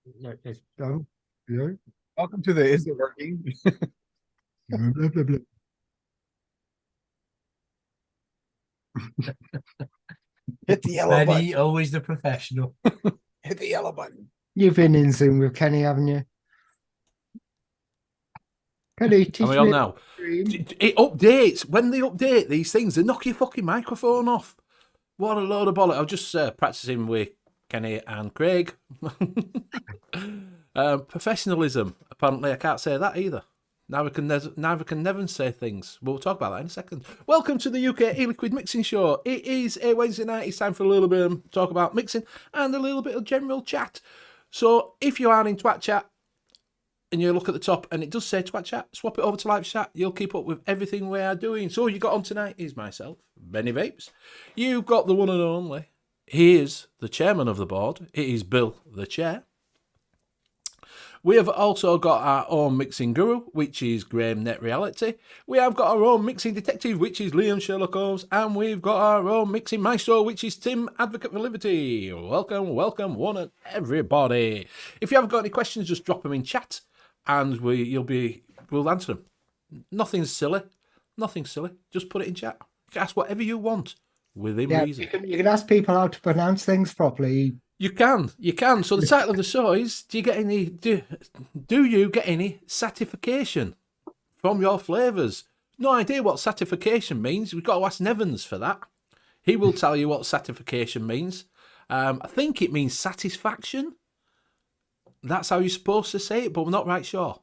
It's done. Yeah. Welcome to the Is It Working? Blah, blah, blah. Hit the yellow Benny, button. always the professional. Hit the yellow button. You've been in Zoom with Kenny, haven't you? Kenny, Are teach we me on a now? dream. It updates. When they update these things, they knock your fucking microphone off. What a load of bollocks. I was just practicing with Kenny and Craig. Professionalism. Apparently, I can't say that either. Neither can Nevin say things. We'll talk about that in a second. Welcome to the U.K.E-liquid Mixing Show. It is a Wednesday night. It's time for a little bit of talk about mixing and a little bit of general chat. So if you are in Twat Chat and you look at the top and it does say Twat Chat, swap it over to live chat. You'll keep up with everything we are doing. So you got on tonight is myself, Benny Vapes. You've got the one and only. He is the chairman of the board. It is Bill, the chair. We have also got our own mixing guru, which is Graham Net Reality. We have got our own mixing detective, which is Liam Sherlock Holmes. And we've got our own mixing maestro, which is Tim, Advocate for Liberty. Welcome, one and everybody. If you haven't got any questions, just drop them in chat and we'll answer them. Nothing silly. Just put it in chat. You can ask whatever you want within reason. You can ask people how to pronounce things properly. You can. So the title of the show is: Do you get any? Do you get any satisfaction from your flavours? No idea what satisfaction means. We've got to ask Nevins for that. He will tell you what satisfaction means. I think it means satisfaction. That's how you're supposed to say it, but we're not right sure.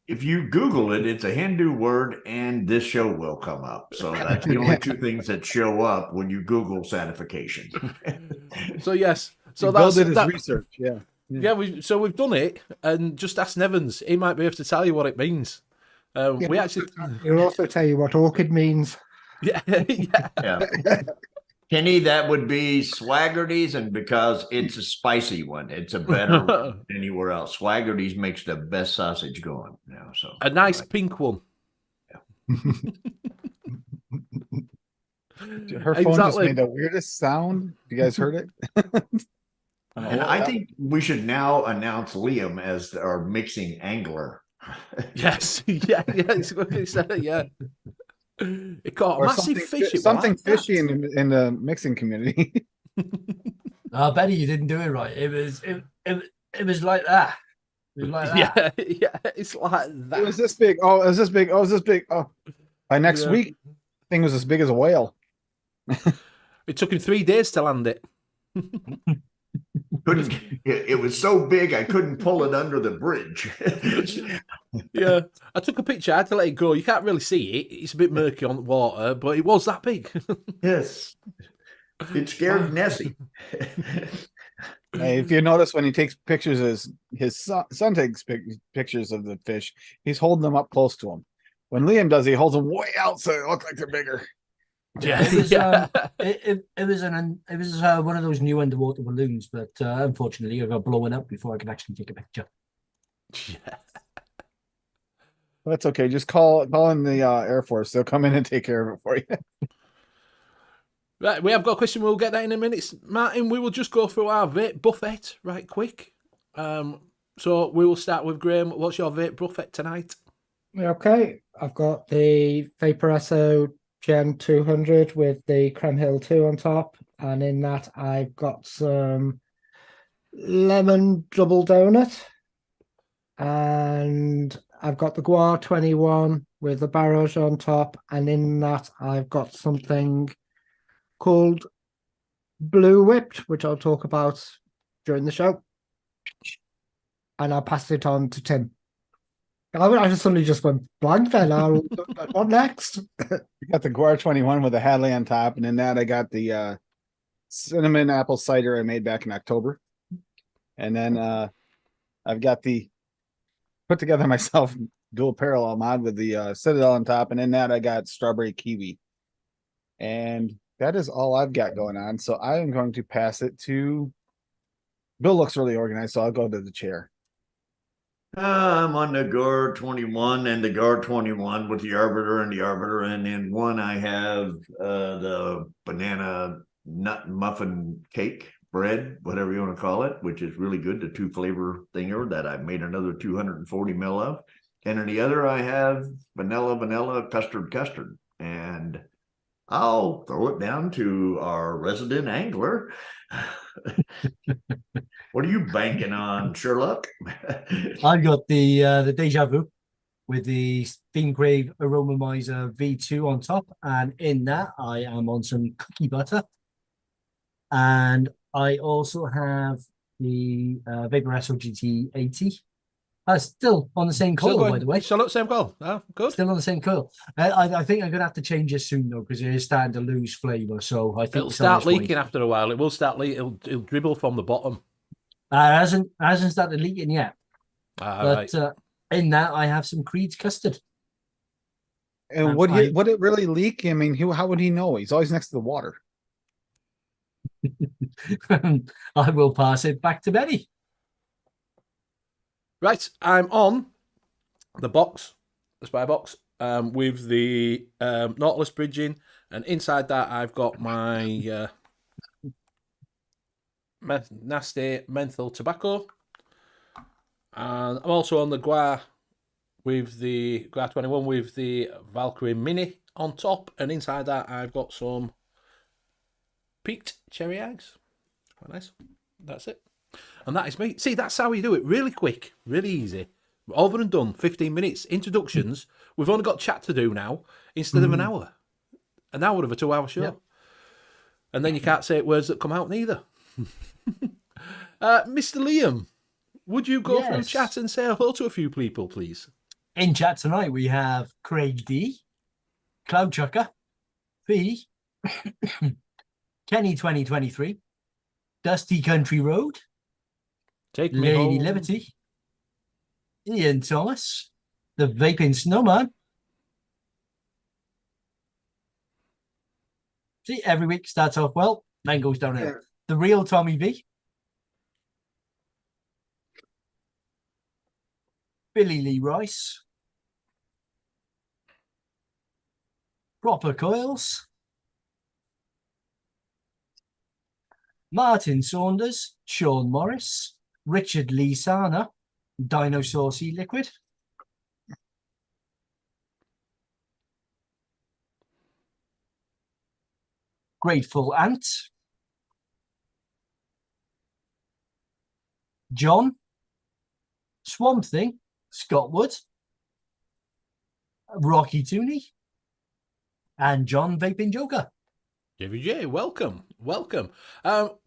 If you Google it, it's a Hindu word, and this show will come up. So that's the only two things that show up when you Google satisfaction. So yes, so Bill that's did his that, research. Yeah. we've done it, and just ask Nevins. He might be able to tell you what it means. We actually, He'll also tell you what orchid means. yeah. Kenny, that would be Swaggerty's, and because it's a spicy one, it's a better one than anywhere else. Swaggerty's makes the best sausage going now. So A nice pink one. Her phone just made the weirdest sound. You guys heard it? And I think we should now announce Liam as our mixing angler. Yes, yeah, it's what he said. Yeah, it caught a massive fish. Something fishy in the mixing community. Benny, you didn't do it right. It was like that. It was like that. Yeah, it's like that. It was this big. Oh, it was this big. Oh, it was this big. Oh, by next week, thing was as big as a whale. It took him 3 days to land it. It was so big I couldn't pull it under the bridge. Yeah, I took a picture. I had to let it go. You can't really see it. It's a bit murky on the water, but it was that big. Yes, it scared Nessie. Hey, if you notice when he takes pictures, his son takes pictures of the fish. He's holding them up close to him. When Liam does, he holds them way out so they look like they're bigger. Yeah, It was one of those new underwater balloons, but unfortunately, I got blown up before I could actually take a picture. Yeah. That's okay. Just call in the Air Force. They'll come in and take care of it for you. Right, we have got a question. We'll get that in a minute, Martin. We will just go through our vape buffet right quick. So we will start with Graham. What's your vape buffet tonight? Okay, I've got the Vaporesso Gen 200 with the Creme Hill 2 on top, and in that I've got some lemon double donut, and I've got the Guar 21 with the Barrage on top, and in that I've got something called Blue Whipped, which I'll talk about during the show, and I'll pass it on to Tim. I just suddenly just went blank then. What next? You got the Guar 21 with the Hadley on top, and in that I got the cinnamon apple cider I made back in October. And then I've got the put together myself dual parallel mod with the Citadel on top, and in that I got strawberry kiwi. And that is all I've got going on. So I am going to pass it to Bill. Looks really organized, so I'll go to the chair. I'm on the Guard 21 and the Guard 21 with the Arbiter, and then one I have the banana nut muffin cake, bread, whatever you want to call it, which is really good. The 2 flavor thinger that I made another 240 mil of. And in the other, I have vanilla, custard. And I'll throw it down to our resident angler. What are you banking on, Sherlock? I got the Deja Vu with the Steam Crave Aromamizer V2 on top, and in that I am on some cookie butter, and I also have the Vapor SOGT 80. Still on the same coil, by the way. Still on the same coil. Oh, good. Still on the same coil. I think I'm gonna have to change this soon though, because it is starting to lose flavour. So I think It'll start leaking after a while. It will start leaking. It'll dribble from the bottom. It hasn't started leaking yet. But right. In that I have some Creed's custard. And would it really leak? I mean, how would he know? He's always next to the water. I will pass it back to Benny. Right, I'm on the box, the spy box, with the Nautilus bridging, and inside that I've got my nasty menthol tobacco, and I'm also on the Gua with the Gua 21 with the Valkyrie Mini on top, and inside that I've got some peaked cherry eggs. Quite nice. That's it. And that is me. See, that's how we do it. Really quick, really easy. Over and done. 15 minutes. Introductions. We've only got chat to do now instead of an hour. An hour of a 2-hour show. Yep. And then you can't say words that come out neither. Mr. Liam, would you go through chat and say hello to a few people, please? In chat tonight, we have Craig D, Cloud Chucker, Fee, Kenny 2023, Dusty Country Road, Take me Lady home. Liberty, Ian Thomas, the Vaping Snowman. See, every week starts off well, then goes downhill. Yeah. The Real Tommy V, Billy Lee Rice, Proper Coils, Martin Saunders, Sean Morris, Richard Lee Sana, Dinosaur E-liquid, Grateful Ant, John, Swamp Thing, Scott Wood, Rocky Tooney, and John Vaping Joker. JVJ, welcome.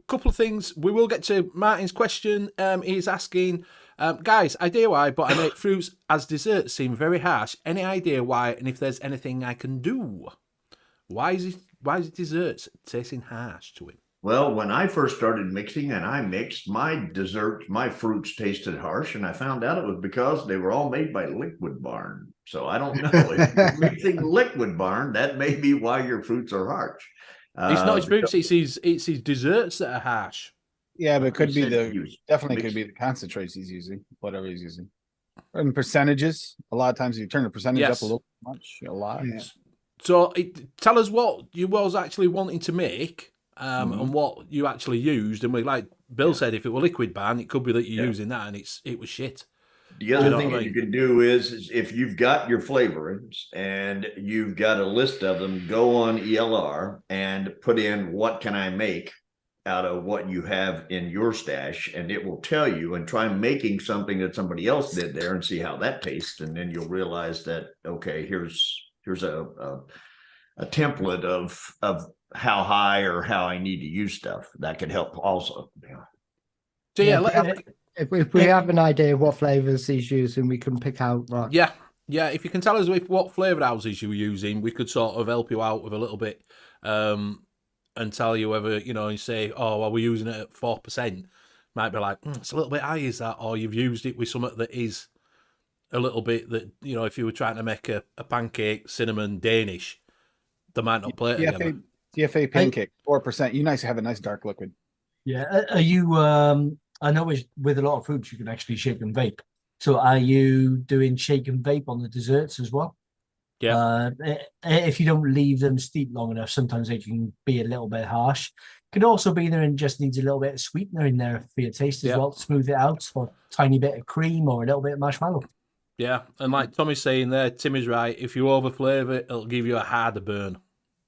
Couple of things. We will get to Martin's question. He's asking, guys, idea why, but I make fruits as desserts seem very harsh. Any idea why, and if there's anything I can do? Why is desserts tasting harsh to him? Well, when I first started mixing and I mixed, my fruits tasted harsh, and I found out it was because they were all made by Liquid Barn. So I don't know. If you're mixing Liquid Barn, that may be why your fruits are harsh. It's not his fruits, it's his desserts that are harsh. Yeah, but it could be could be the concentrates he's using, whatever he's using. And percentages. A lot of times you turn the percentage up a little much, a lot. Yeah. So tell us what you was actually wanting to make, and what you actually used. And like Bill said, if it were Liquid Barn, it could be that you're using that and it was shit. The other thing that you can do is if you've got your flavorings and you've got a list of them, go on ELR and put in what can I make out of what you have in your stash, and it will tell you, and try making something that somebody else did there and see how that tastes. And then you'll realize that, okay, here's a template of how high or how I need to use stuff. That could help also. So if we have an idea of what flavors he's using, we can pick out that. Yeah. If you can tell us what flavour houses you were using, we could sort of help you out with a little bit, and tell you whether you say, oh, well, we're using it at 4%. Might be like, it's a little bit high, is that? Or you've used it with something that is a little bit that if you were trying to make a pancake cinnamon Danish, they might not play it together. DFA pancake 4%. You have a nice dark liquid. Yeah. Are you? I know with a lot of foods you can actually shake and vape. So are you doing shake and vape on the desserts as well? Yeah. If you don't leave them steep long enough, sometimes they can be a little bit harsh. Could also be there and just needs a little bit of sweetener in there for your taste as Yeah. well to smooth it out, or a tiny bit of cream or a little bit of marshmallow. Yeah, and like Tommy's saying there, Tim is right. If you over flavour it, it'll give you a harder burn.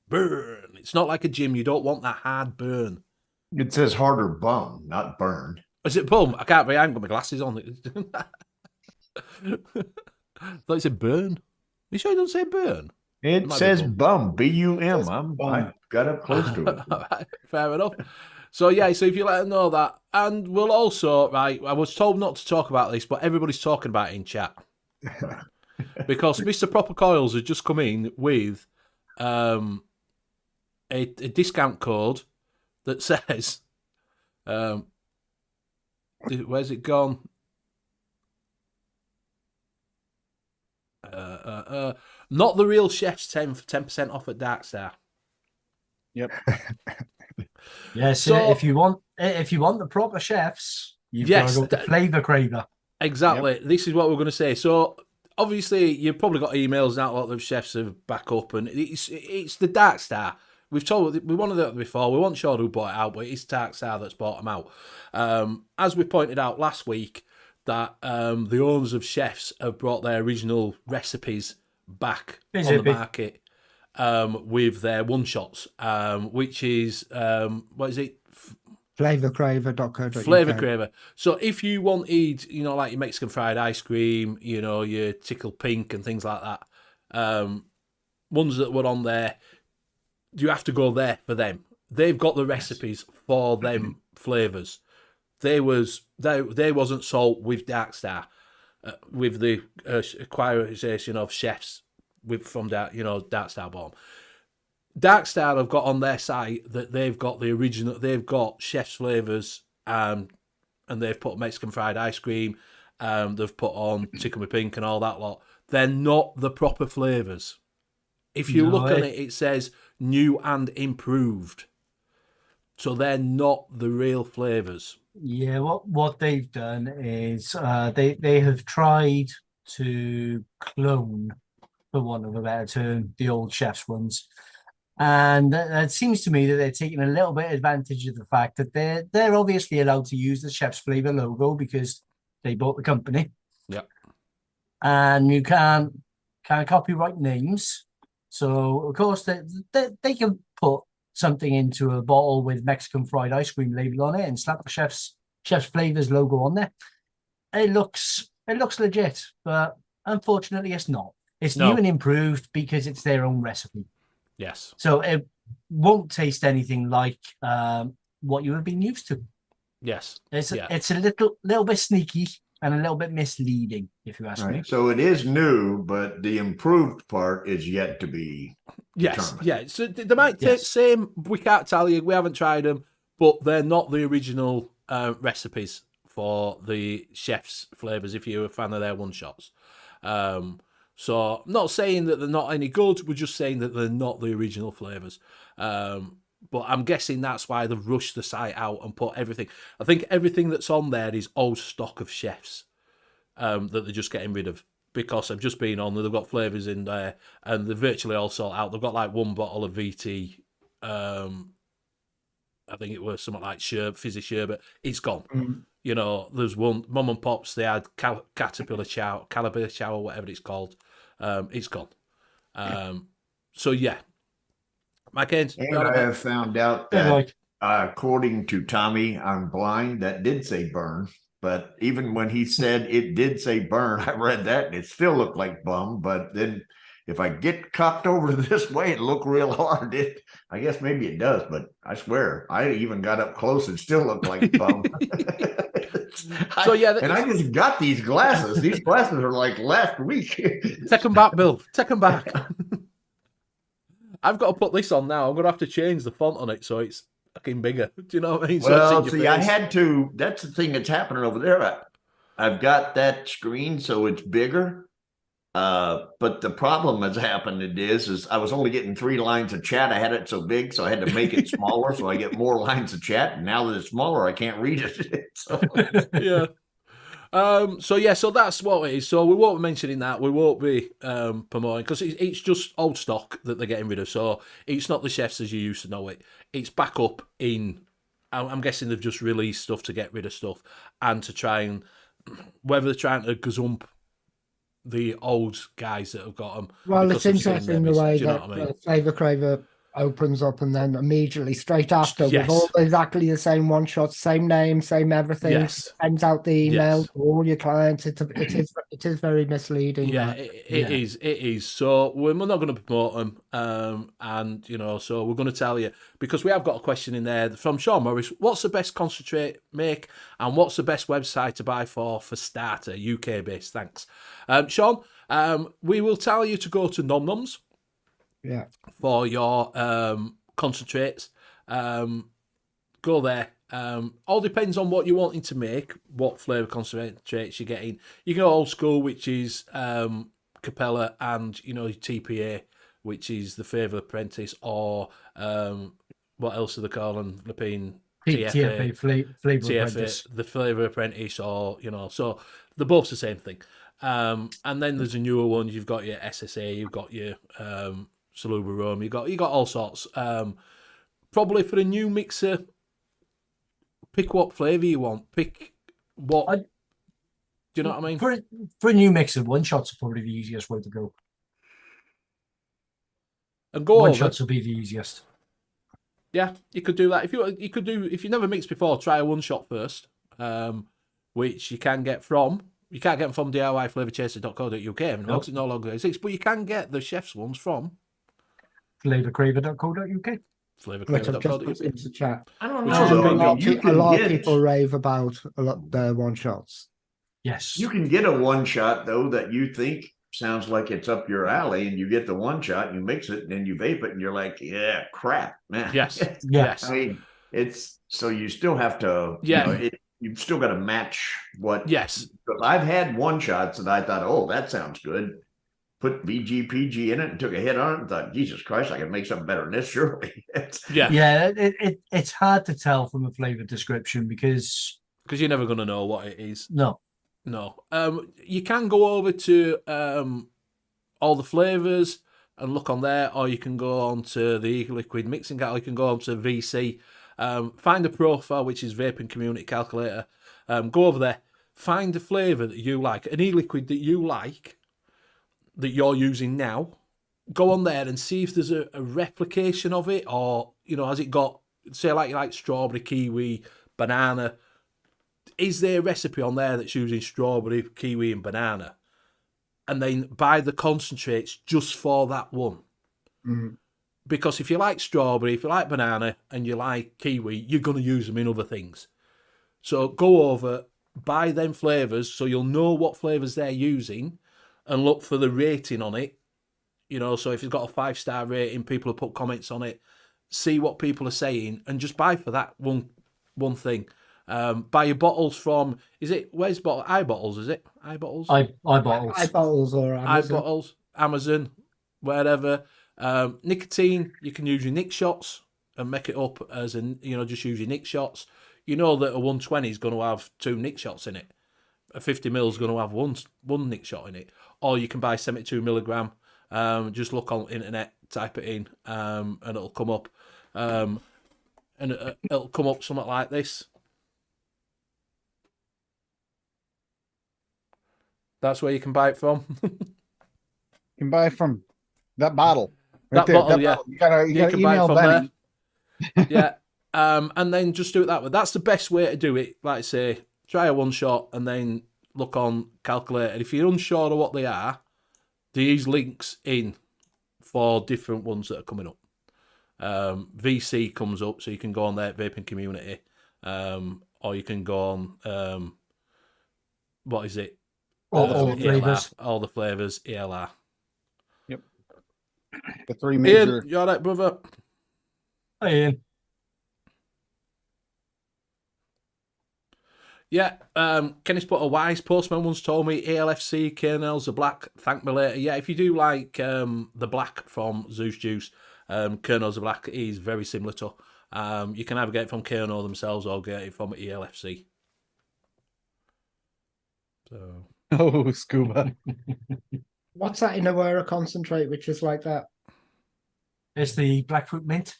Burn. It's not like a gym. You don't want that hard burn. It says harder bum, not burn. Is it bum? I can't be. I haven't got my glasses on. I thought it said burn. You sure it doesn't say burn? It might be says bum. bum, B-U-M. I got up close to it. Right, fair enough. So yeah, so if you let them know that, and we'll also, right, I was told not to talk about this, but everybody's talking about it in chat. Because Mr. Proper Coils has just come in with a discount code that says, where's it gone? Not the real chef's 10% off at Dark Star. Yep. Yes, So- if you want the proper chefs, you've Yes, got to go to Flavour Craver. Exactly. This is what we're going to say. So obviously, you've probably got emails now. A lot of chefs are back up, and it's the Dark Star. We wanted that before. We weren't sure who bought it out, but it's Dark Star that's bought them out. As we pointed out last week, that the owners of chefs have brought their original recipes back on the market with their one shots, which is what is it? Flavourcraver.co.uk. Flavour Craver. So if you wanted, like your Mexican fried ice cream, your tickle pink and things like that, ones that were on there, you have to go there for them. They've got the recipes for them flavours. They wasn't sold with Dark Star, with the acquiration of chefs from Dark Star Bomb. Dark Star have got on their site that they've got the original. They've got chef's flavors, and they've put Mexican fried ice cream. They've put on tickle me pink and all that lot. They're not the proper flavors. If you look at it, it says new and improved. So they're not the real flavors. Yeah, what they've done is they have tried to clone, for want of a better term, the old chef's ones. And it seems to me that they're taking a little bit advantage of the fact that they're obviously allowed to use the Chef's Flavor logo because they bought the company. Yeah. And you can't copyright names. So of course they can put something into a bottle with Mexican fried ice cream label on it and slap the Chef's Flavors logo on there. It looks legit, but unfortunately it's not. It's new and improved because it's their own recipe. Yes. So it won't taste anything like what you have been used to. Yes. It's a little bit sneaky and a little bit misleading, if you ask me. So it is new, but the improved part is yet to be determined. Yeah. So they might take same. We can't tell you. We haven't tried them, but they're not the original recipes for the chef's flavors. If you're a fan of their one shots. So I'm not saying that they're not any good. We're just saying that they're not the original flavors. But I'm guessing that's why they've rushed the site out and put everything. I think everything that's on there is old stock of chefs that they're just getting rid of because I've just been on. They've got flavors in there and they're virtually all sold out. They've got like one bottle of VT. I think it was something like fizzy sherbet. It's gone. There's one Mum and Pops. They had caterpillar chow, or whatever it's called. It's gone. So yeah, Mike Haynes. And I have found out that according to Tommy, I'm blind. That did say burn, but even when he said it did say burn, I read that and it still looked like bum. But then if I get cocked over this way and look real hard, I guess maybe it does. But I swear, I even got up close and still looked like bum. So yeah, and I just got these glasses. These glasses are like last week. Take them back, Bill. Take them back. I've got to put this on now. I'm going to have to change the font on it so it's fucking bigger. Do you know what I mean? Well, see, I had to. That's the thing that's happening over there. I've got that screen so it's bigger. But the problem that's happened is I was only getting 3 lines of chat. I had it so big, so I had to make it smaller so I get more lines of chat. And now that it's smaller, I can't read it. So. Yeah. So that's what it is. So we won't be mentioning that. We won't be promoting because it's just old stock that they're getting rid of. So it's not the chefs as you used to know it. it's back up in. I'm guessing they've just released stuff to get rid of stuff and to try and whether they're trying to gazump the old guys that have got them. Well, it's interesting the way that Flavour Craver opens up and then immediately straight after with all exactly the same one shot, same name, same everything, sends out the email to all your clients. It is very misleading. Yeah, it is. So we're not going to promote them, and so we're going to tell you because we have got a question in there from Sean Morris. What's the best concentrate make, and what's the best website to buy for starter? UK based. Thanks, Sean. We will tell you to go to Nom Noms. Yeah. For your concentrates, go there. All depends on what you're wanting to make, what flavour concentrates you're getting. You can go old school, which is Capella, and TPA, which is the Flavour Apprentice, or what else are they calling Lepine? TFA, Flavour Apprentice. The Flavour Apprentice, or so they're both the same thing. And then there's a newer one. You've got your SSA, you've got your Saluba Rome, you got all sorts. Probably for a new mixer, pick what flavour you want. Pick what. Do you know what I mean? For a new mixer, one shots are probably the easiest way to go. And go one over. shots will be the easiest. Yeah, you could do that. If you never mixed before, try a one shot first, which you can get from. You can't get them from DIYFlavorchaser.co.uk. Nope. It no longer exists, but you can get the chef's ones from flavorcraver.co.uk. Flavorcraver.co.uk. I don't know. A lot of people rave about their one shots. Yes. You can get a one shot though that you think sounds like it's up your alley, and you get the one shot, you mix it, and then you vape it, and you're like, yeah, crap, man. Yes. Yes. I mean, it's so you still have to. You've still got to match what. Yes. I've had one shots that I thought, oh, that sounds good. Put VGPG in it and took a hit on it and thought, Jesus Christ, I can make something better than this, surely. It's hard to tell from a flavor description because you're never going to know what it is. No. You can go over to all the flavors and look on there, or you can go on to the E-liquid Mixing Calculator. You can go on to VC. Find a profile, which is Vaping Community Calculator. Go over there. Find a flavour that you like, an e-liquid that you like, that you're using now. Go on there and see if there's a replication of it, or has it got, say, like strawberry, kiwi, banana. Is there a recipe on there that's using strawberry, kiwi, and banana? And then buy the concentrates just for that one. Mm-hmm. Because if you like strawberry, if you like banana, and you like kiwi, you're going to use them in other things. So go over, buy them flavours so you'll know what flavours they're using, and look for the rating on it. So if it's got a 5-star rating, people have put comments on it, see what people are saying, and just buy for that one thing. Buy your bottles from, where's bottle? iBottles, is it? iBottles? iBottles. iBottles or Amazon. iBottles, Amazon, wherever. Nicotine, you can use your Nick shots and make it up as just use your Nick shots. You know that a 120 is going to have 2 Nick shots in it. A 50 ml is going to have one Nick shot in it. Or you can buy 72 milligram. Just look on the internet, type it in, and it'll come up. And it'll come up something like this. That's where you can buy it from. You can buy it from that bottle. That bottle. You gotta email Benny. Yeah. And then just do it that way. That's the best way to do it. Like I say, try a one shot and then look on calculator. If you're unsure of what they are, these links in for different ones that are coming up. VC comes up, so you can go on there, Vaping Community, or you can go on what is it? All the flavours. All the flavours, ELR. Yep. The 3 major. Ian, you all right, brother? Hi, Ian. Yeah, Kenny's put a wise postman once told me ALFC, kernels are black, thank me later. Yeah, if you do like the black from Zeus Juice, kernels are black is very similar to. You can either get it from kernel themselves or get it from ELFC. So. Oh, scuba. What's that in a concentrate, which is like that? It's the black fruit mint.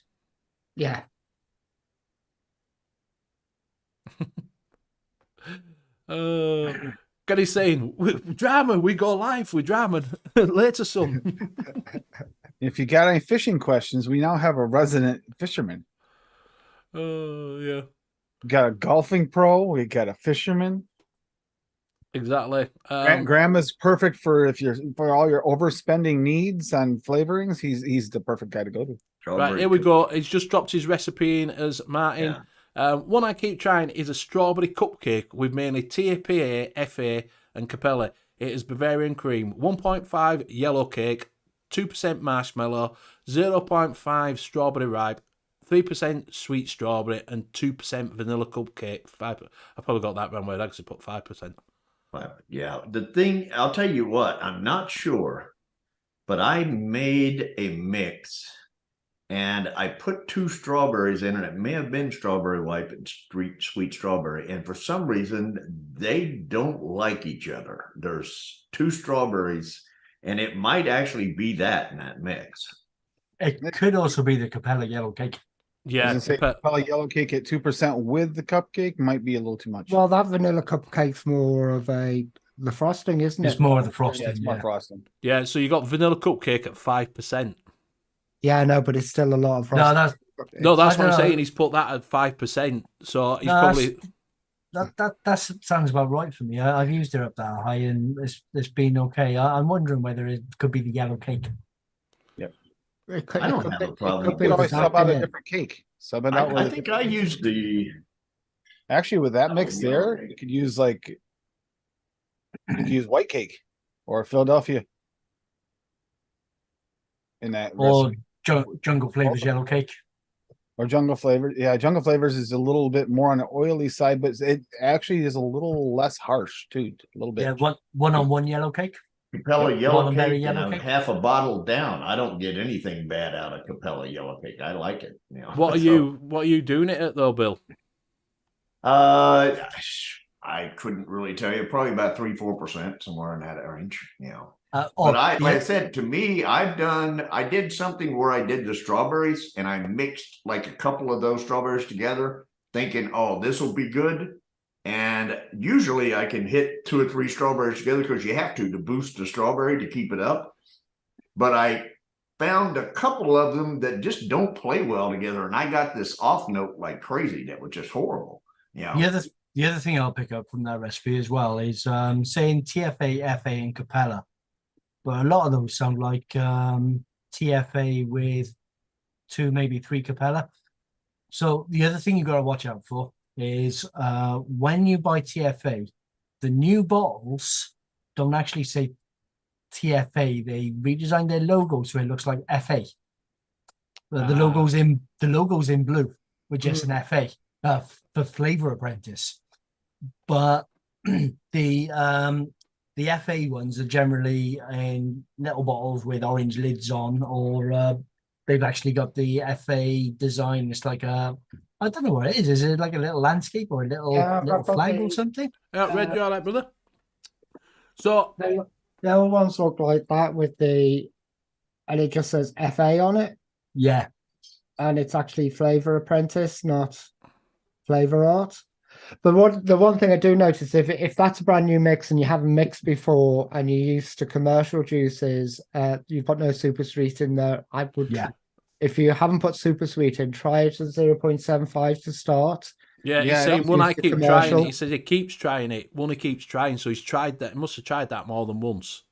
Yeah. Gary saying, drama, we go live with drama later, son. If you got any fishing questions, we now have a resident fisherman. Yeah. We got a golfing pro. We got a fisherman. Exactly. Grandma's perfect for all your overspending needs on flavorings. He's the perfect guy to go to. Right, here we go. He's just dropped his recipe in as Martin. Yeah. One I keep trying is a strawberry cupcake with mainly TPA, FA, and Capella. It is Bavarian cream, 1.5 yellow cake, 2% marshmallow, 0.5 strawberry ripe, 3% sweet strawberry, and 2% vanilla cupcake. I probably got that wrong. I'd actually put 5%. Yeah, the thing, I'll tell you what, I'm not sure, but I made a mix and I put 2 strawberries in, and it may have been strawberry ripe and sweet strawberry. And for some reason, they don't like each other. There's 2 strawberries, and it might actually be that in that mix. It could also be the Capella yellow cake. Yeah, probably yellow cake at 2% with the cupcake might be a little too much. Well, that vanilla cupcake's more of the frosting, isn't it? It's more of the frosting. Yeah, it's more frosting. Yeah, so you got vanilla cupcake at 5%. Yeah, no, but it's still a lot of frosting. That's what I'm saying. He's put that at 5%. So he's probably that sounds about right for me. I've used it up that high, and it's been okay. I'm wondering whether it could be the yellow cake. Yep. I don't have a problem. You could always sub out a different cake. Sub it out. I think I used the. Actually, with that mix there, you could use white cake or Philadelphia. In that or Jungle Flavors yellow cake. Or Jungle Flavors. Yeah, Jungle Flavors is a little bit more on the oily side, but it actually is a little less harsh too. A little bit. Yeah, one yellow cake. Capella yellow cake, and I'm half a bottle down. I don't get anything bad out of Capella yellow cake. I like it. You know, What are you doing it at though, Bill? I couldn't really tell you. Probably about 3-4%, somewhere in that range. You know. But like I said, to me, I did something where I did the strawberries and I mixed like a couple of those strawberries together, thinking, oh, this will be good. And usually I can hit 2 or 3 strawberries together because you have to boost the strawberry to keep it up. But I found a couple of them that just don't play well together. And I got this off note like crazy that was just horrible. Yeah. The other thing I'll pick up from that recipe as well is saying TFA, FA, and Capella. But a lot of those sound like TFA with 2, maybe 3 Capella. So the other thing you got to watch out for is when you buy TFA, the new bottles don't actually say TFA. They redesigned their logo so it looks like FA. The logo's in blue with just an FA for Flavour Apprentice. But the FA ones are generally in little bottles with orange lids on, or they've actually got the FA design. It's like I don't know what it is. Is it like a little landscape or a little flag or something? Yeah, Red, you all right, brother? So the other ones look like that and it just says FA on it. Yeah. And it's actually Flavour Apprentice, not Flavour Art. But the one thing I do notice, if that's a brand new mix and you haven't mixed before and you're used to commercial juices, you've got no super sweet in there, I would, if you haven't put super sweet in, try it at 0.75 to start. Yeah, he's saying one I keep trying it. He says he keeps trying it. One he keeps trying, so he's tried that. He must have tried that more than once.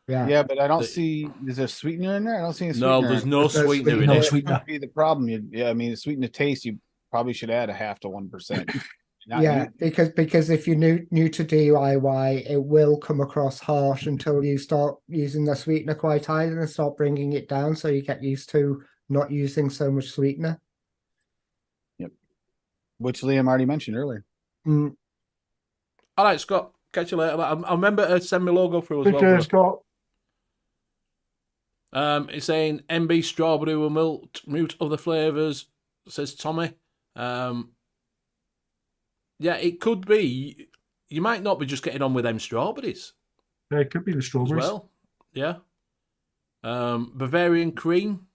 Yeah, but I don't see. Is there sweetener in there? I don't see any sweetener. No, there's no sweetener in it. No sweetener would be the problem. I mean, to sweeten the taste, you probably should add a 0.5 to 1%. Because if you're new to DIY, it will come across harsh until you start using the sweetener quite high and start bringing it down, so you get used to not using so much sweetener. Yep. Which Liam already mentioned earlier. All right, Scott. Catch you later. I remember to send my logo through as well. Cheers, Scott. It's saying MB strawberry will mute other flavours, says Tommy. Yeah, it could be. You might not be just getting on with them strawberries. Yeah, it could be the strawberries. As well, yeah. Bavarian cream.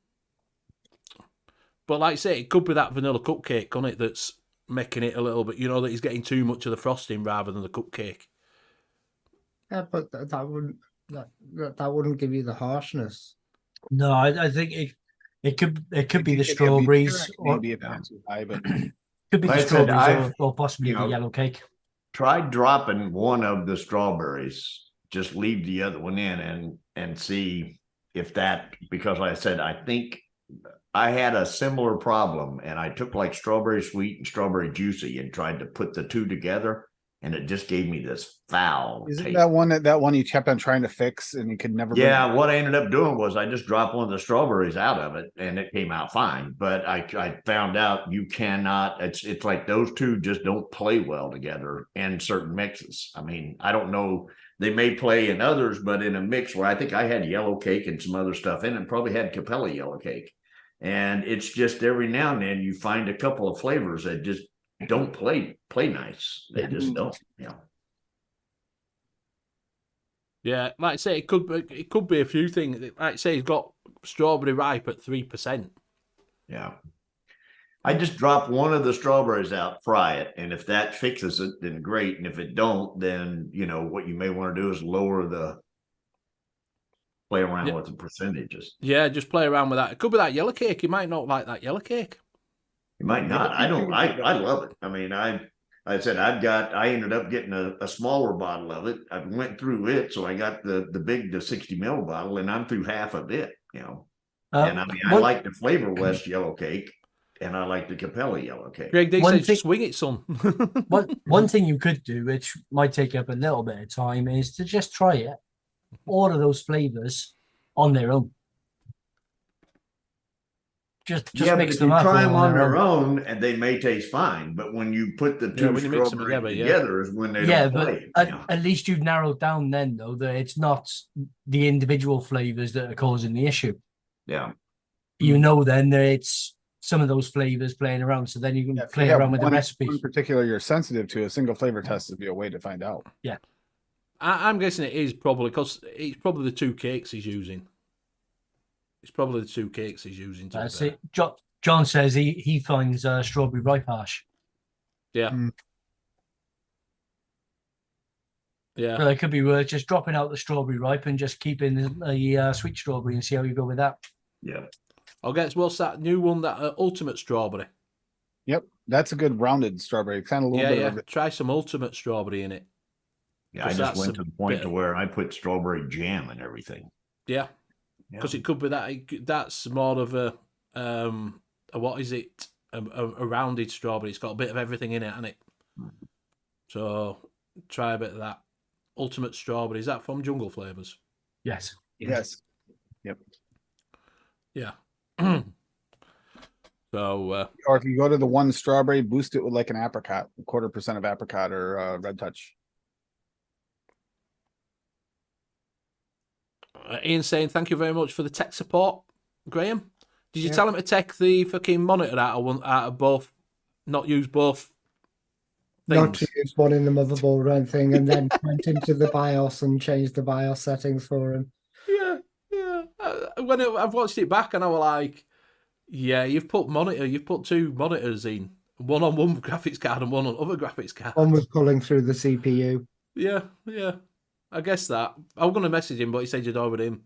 But like I say, it could be that vanilla cupcake, couldn't it? That's making it a little bit, you know, that he's getting too much of the frosting rather than the cupcake. Yeah, but that wouldn't give you the harshness. No, I think it could be the Maybe a strawberries, V2 or maybe if it's too high, but could be Like the I said, strawberries, or possibly you the know, yellow cake. Try dropping one of the strawberries, just leave the other one in and see if that, because like I said, I think I had a similar problem, and I took like strawberry sweet and strawberry juicy and tried to put the two together, and it just gave me this foul isn't taste. that one you kept on trying to fix and you could never bring Yeah, what I ended up doing was I just dropped one of the strawberries out of it, and it came out fine. But I found out you cannot. It's like those two just don't play well together in certain mixes. I mean, I don't know. They may play in others, but in a mix where I think I had yellow cake and some other stuff in it, probably had Capella yellow cake, and it's just every now and then you find a couple of flavors that just don't play nice. They just don't. You know. Yeah, like I say, it could be a few things. Like I say, he's got strawberry ripe at 3%. Yeah. I just drop one of the strawberries out, fry it, and if that fixes it, then great. And if it don't, then you know what you may want to do is play around with the percentages. Yeah, just play around with that. It could be that yellow cake. You might not like that yellow cake. You might not. I don't. I love it. I mean, I said I ended up getting a smaller bottle of it. I went through it, so I got the 60 ml bottle, and I'm through half of it. You know, and I mean, I like the Flavor West yellow cake, and I like the Capella yellow cake. Greg D says, swing it, son. One thing you could do, which might take up a little bit of time, is to just try it, all of those flavors on their own. Just mix them up. Try them on their own, and they may taste fine. But when you put the two strawberries together, is when they don't play. At least you've narrowed down then, though, that it's not the individual flavors that are causing the issue. Yeah, you know then that it's some of those flavors playing around, so then you can play around with the recipe. In particular, you're sensitive to a single flavor test would be a way to find out. Yeah, I'm guessing it is probably because it's probably the two cakes he's using. It's probably the two cakes he's using. That's it. John says he finds strawberry ripe harsh. Yeah. Yeah. So it could be worth just dropping out the strawberry ripe and just keeping the sweet strawberry and see how you go with that. Yeah. What's that new one, that ultimate strawberry? Yep. That's a good rounded strawberry. Kind of a little bit of it. Try some ultimate strawberry in it. Yeah, I just went to the point to where I put strawberry jam and everything. Yeah. Because it could be that's more of a what is it? A rounded strawberry. It's got a bit of everything in it, hasn't it? So try a bit of that. Ultimate strawberry. Is that from Jungle Flavours? Yes. Yes. Yep. Yeah. So or if you go to the one strawberry, boost it with like an apricot, 0.25% of apricot or red touch. Ian saying thank you very much for the tech support, Graham. Did you tell him to take the fucking monitor out of both, not use both things? Not to use one in the motherboard or anything, and then went into the BIOS and changed the BIOS settings for him. Yeah. When I've watched it back, and I was like, yeah, you've put two monitors in, one on one graphics card and one on other graphics card. One was pulling through the CPU. Yeah. I guess that. I was going to message him, but he said you'd over him.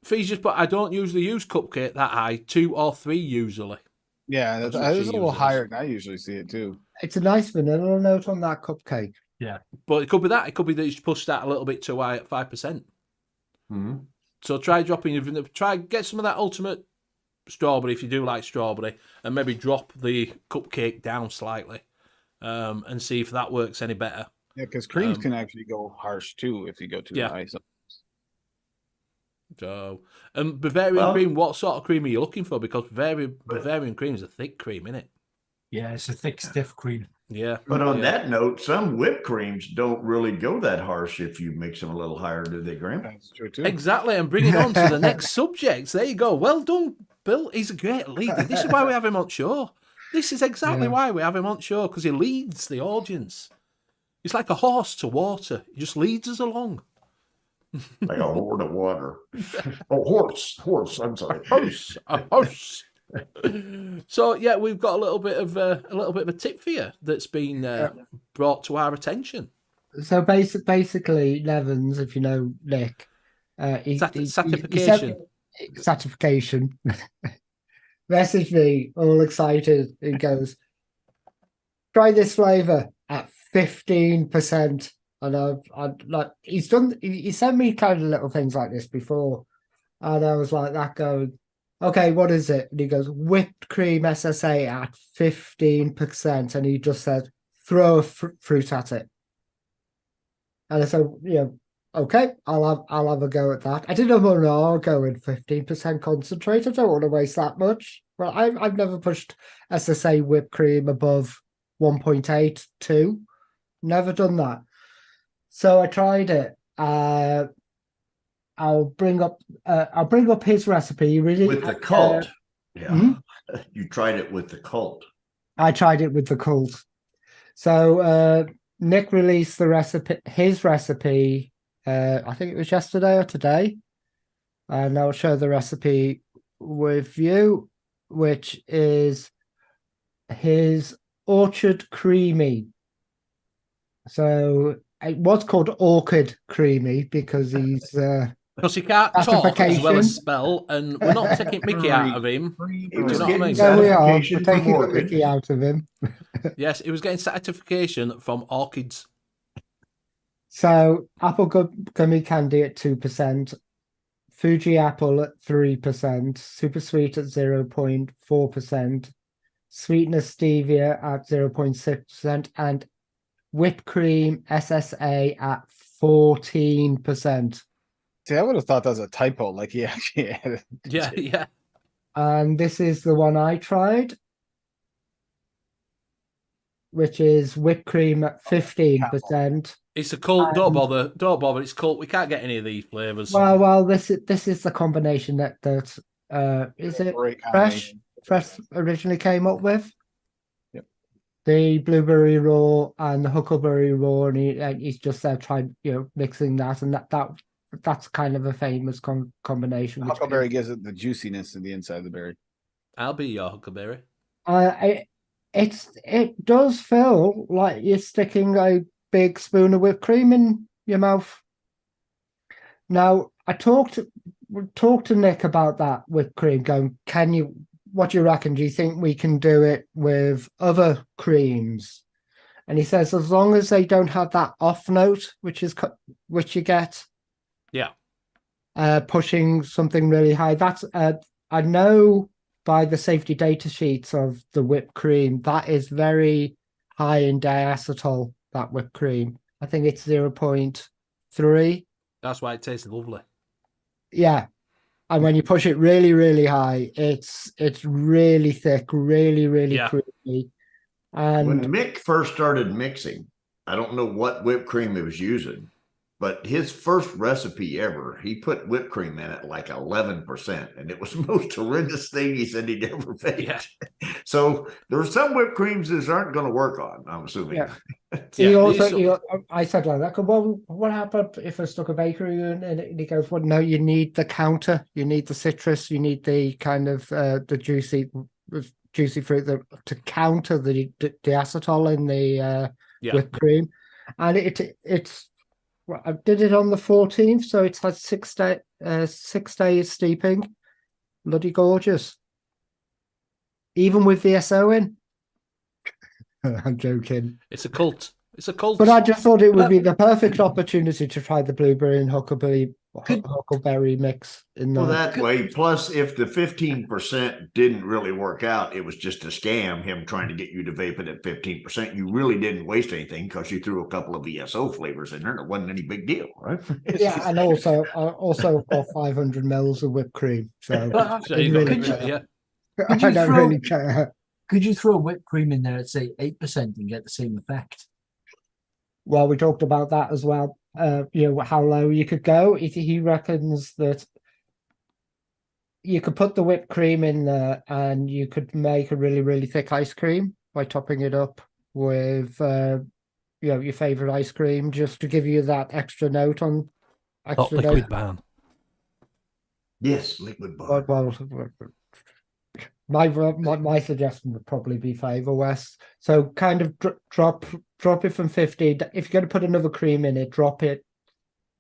Fees just put, I don't usually use Cupcake that high, 2 or 3 usually. Yeah, that's a little higher than I usually see it too. It's a nice vanilla note on that cupcake. Yeah. But it could be that. It could be that you pushed that a little bit too high at 5%. Mm-hmm. So try get some of that ultimate strawberry if you do like strawberry, and maybe drop the cupcake down slightly, and see if that works any better. Yeah, because creams can actually go harsh too if you go too high. So, Bavarian cream, what sort of cream are you looking for? Because Bavarian cream is a thick cream, isn't it? Yeah, it's a thick, stiff cream. Yeah. But on that note, some whipped creams don't really go that harsh if you mix them a little higher, do they, Graham? That's true too. Exactly, and bringing on to the next subject. There you go. Well done, Bill. He's a great leader. This is why we have him on show. This is exactly why we have him on show, because he leads the audience. He's like a horse to water. He just leads us along. Like a horn of water. Oh, horse. I'm sorry. A horse. So yeah, we've got a little bit of a tip for you that's been brought to our attention. So basically, Nevins, if you know Nick, he sent Satification. Satification. Messaged me all excited. He goes, "Try this flavour at 15%." And I've like he sent me kind of little things like this before, and I was like that going, "Okay, what is it?" And he goes, "Whipped cream SSA at 15%," and he just said, "Throw a fruit at it." And I said, okay, I'll have a go at that. I didn't want to go with 15% concentrate. I don't want to waste that much. Well, I've never pushed SSA whipped cream above 1.8, 2. Never done that. So I tried it. I'll bring up his recipe. Really, with the cult. Yeah. Mm-hmm. You tried it with the cult. I tried it with the cult. So Nick released his recipe. I think it was yesterday or today, and I'll share the recipe with you, which is his orchard creamy. So it was called orchid creamy because he's because he can't talk as well as spell, and we're not taking Mickey out of him. Do you know what I mean? Yeah, we are. We're taking the Mickey out of him. Yes, he was getting certification from orchids. So apple gummy candy at 2%, Fuji apple at 3%, super sweet at 0.4%, sweetness stevia at 0.6%, and whipped cream SSA at 14%. See, I would have thought that was a typo. Like he actually had it. Yeah. And this is the one I tried, which is whipped cream at 15%. It's a cult. Don't bother. It's cult. We can't get any of these flavors. Well, this is the combination that is it Fresh originally came up with. Yep. The blueberry raw and the huckleberry raw, and he's just tried mixing that, and that's kind of a famous combination. Huckleberry gives it the juiciness in the inside of the berry. I'll be your huckleberry. It does feel like you're sticking a big spoon of whipped cream in your mouth. Now, I talked to Nick about that whipped cream, going, what do you reckon? Do you think we can do it with other creams? And he says, as long as they don't have that off note, which you get, pushing something really high. That's I know by the safety data sheets of the whipped cream, that is very high in diacetyl. That whipped cream, I think it's 0.3. That's why it tastes lovely. Yeah, and when you push it really, really high, it's really thick, really, really creamy. And when Mick first started mixing, I don't know what whipped cream he was using, but his first recipe ever, he put whipped cream in it like 11%, and it was the most horrendous thing he said he'd ever made. Yeah. So there are some whipped creams that aren't going to work on, I'm assuming. Yeah. I said like that. Well, what happened if I stuck a bakery in? And he goes, well, no, you need the counter, you need the citrus, you need the kind of the juicy fruit to counter the diacetyl in the whipped cream. And it's well, I did it on the 14th, so it's had 6 days steeping. Bloody gorgeous. Even with VSO in. I'm joking. It's a cult. But I just thought it would be the perfect opportunity to try the blueberry and huckleberry mix in the that way. Plus, if the 15% didn't really work out, it was just a scam, him trying to get you to vape it at 15%. You really didn't waste anything because you threw a couple of VSO flavors in there and it wasn't any big deal, right? Yeah, and also got 500 mils of whipped cream. So I don't really care. Could you throw whipped cream in there at say 8% and get the same effect? Well, we talked about that as well. How low you could go. He reckons that you could put the whipped cream in there and you could make a really, really thick ice cream by topping it up with your favorite ice cream, just to give you that extra note on liquid ban. Yes, liquid bar. Well, My suggestion would probably be Flavour West. So kind of drop it from 15. If you're going to put another cream in it, drop it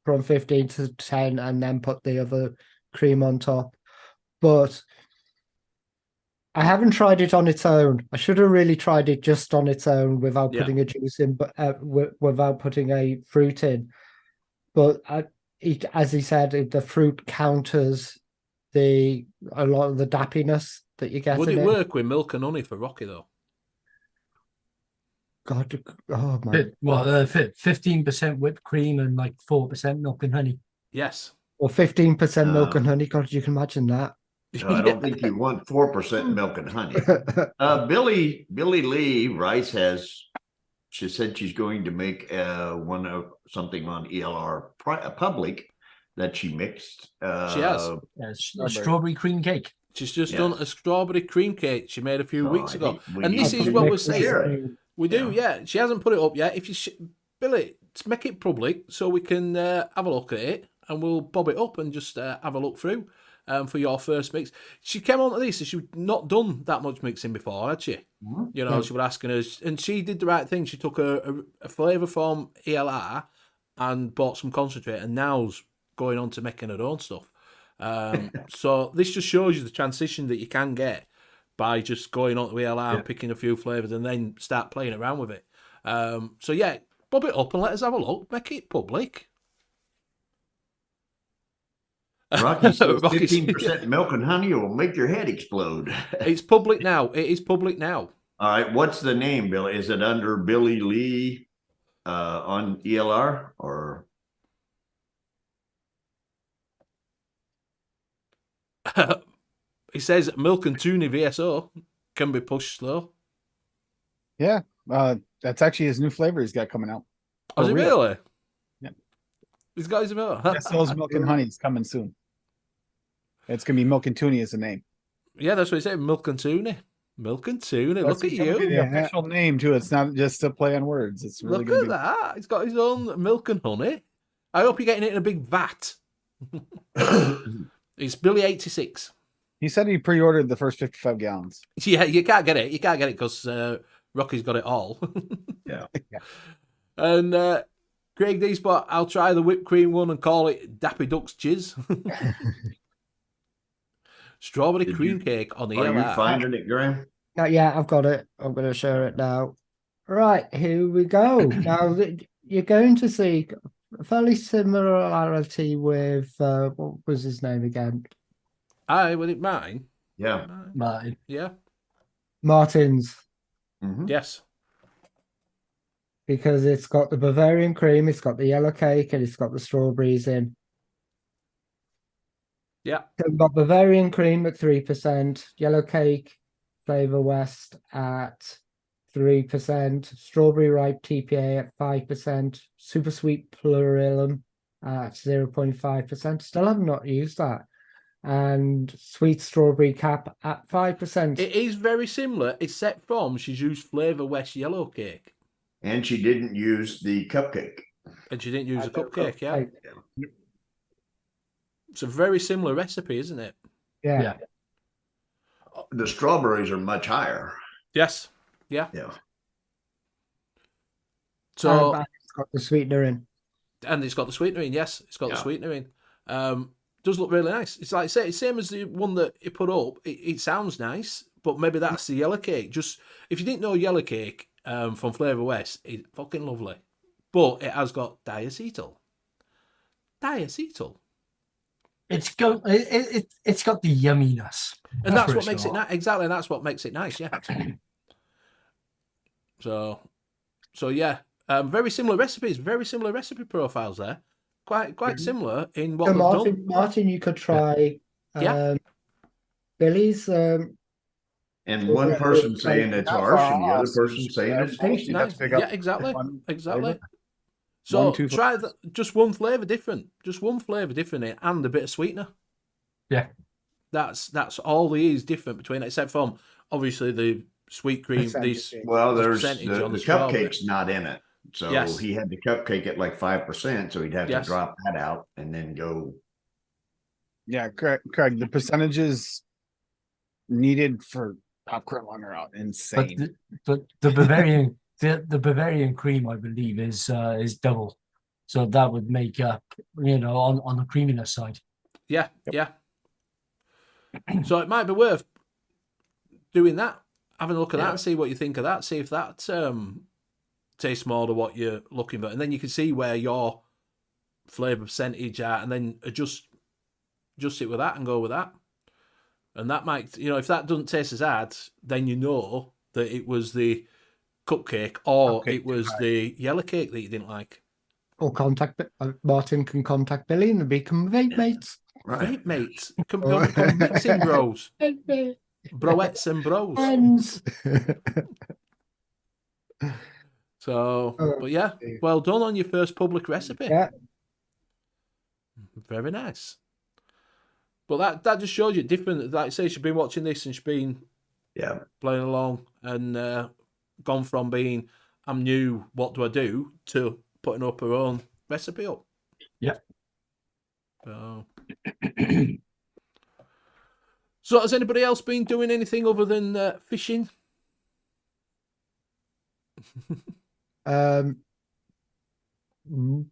from 15 to 10 and then put the other cream on top. But I haven't tried it on its own. I should have really tried it just on its own without putting a juice in, but without putting a fruit in. But as he said, the fruit counters a lot of the dappiness that you get. Would it work with milk and honey for Rocky though? God, oh my! 15% whipped cream and like 4% milk and honey. Yes. Or 15% milk and honey. God, you can imagine that. I don't think you want 4% milk and honey. Billy Lee Rice she said she's going to make something on ELR public that she mixed. She has a strawberry cream cake. She's just done a strawberry cream cake she made a few weeks ago, and this is what we're saying. We do, yeah. She hasn't put it up yet. If you Billy, make it public so we can have a look at it, and we'll bob it up and just have a look through. For your first mix, she came on to this, and she'd not done that much mixing before, had she? Mm-hmm. You know, she was asking us, and she did the right thing. She took a flavour from ELR and bought some concentrate, and now's going on to making her own stuff. So this just shows you the transition that you can get by just going on to ELR and picking a few flavours and then start playing around with it. So yeah, bob it up and let us have a look. Make it public. Rocky says 15% milk and honey will make your head explode. It's public now. It is public now. All right. What's the name, Billy? Is it under Billy Lee on ELR or? He says milk and tuna VSO can be pushed slow. Yeah. That's actually his new flavor he's got coming out. Oh, is it really? Yeah. He's got his milk. SO's milk and honey is coming soon. It's gonna be milk and tuna as the name. Yeah, that's what he said. Milk and tuna. Milk and tuna. Look at you. The official name too. It's not just a play on words. It's really look at that. He's got his own milk and honey. I hope you're getting it in a big vat. It's Billy 86. He said he pre-ordered the first 55 gallons. Yeah, you can't get it. You can't get it because Rocky's got it all. Yeah. And Craig D Spot, I'll try the whipped cream one and call it Dappy Duck's Chiz. Strawberry cream cake on the Are you finding it, Graham? Yeah, I've got it. I'm going to share it now. Right, here we go. Now, you're going to see a fairly similarity with, what was his name again? Was it mine? Yeah. Martin. Yeah. Martin's. Mm-hmm. Yes. Because it's got the Bavarian cream, it's got the yellow cake, and it's got the strawberries in. Yeah. So we've got Bavarian cream at 3%, yellow cake, Flavour West at 3%, strawberry ripe TPA at 5%, super sweet pluralum at 0.5%. Still have not used that. And sweet strawberry cap at 5%. It is very similar, except from she's used Flavour West yellow cake. And she didn't use the cupcake. And she didn't use a cupcake, yeah. It's a very similar recipe, isn't it? Yeah. The strawberries are much higher. Yes. Yeah. Yeah. So it's got the sweetener in. And it's got the sweetener in, yes. It's got the sweetener in. Does look really nice. It's like I say, it's same as the one that you put up. It sounds nice, but maybe that's the yellow cake. Just if you didn't know yellow cake from Flavour West, it's fucking lovely. But it has got diacetyl. Diacetyl. It's got the yumminess, and that's what makes it nice. Exactly, and that's what makes it nice. Yeah. So yeah, very similar recipes, very similar recipe profiles there. Quite similar in what so we've done. Martin, you could try Billy's. And one person saying it's harsh, and the other person saying it's tasty. Nice. Yeah, exactly. So try just one flavour different. Just one flavour different and a bit of sweetener. Yeah. That's all there is different between it, except from obviously the sweet cream. There's the cupcake's not in it. So he had the cupcake at like 5%, so he'd have to drop that out and then go. Yeah, Craig, the percentages needed for popcorn longer out. But Insane. the Bavarian the Bavarian cream, I believe, is double, so that would make up, on the creaminess side. Yeah, yeah. So it might be worth doing that, having a look at that and see what you think of that. See if that tastes more to what you're looking for, and then you can see where your flavour percentage are, and then adjust it with that and go with that. And that might, if that doesn't taste as hard, then you know that it was the cupcake or it was the yellow cake that you didn't like. Or Martin can contact Billy and become vape mates. Right. Vape mates. Come mixing bros. Broettes and bros. Friends. So, but yeah, well done on your first public recipe. Yeah. Very nice. But that just shows you different. Like I say, she's been watching this and she's been playing along and gone from being, I'm new, what do I do, to putting up her own recipe up. Yeah. So has anybody else been doing anything other than fishing? It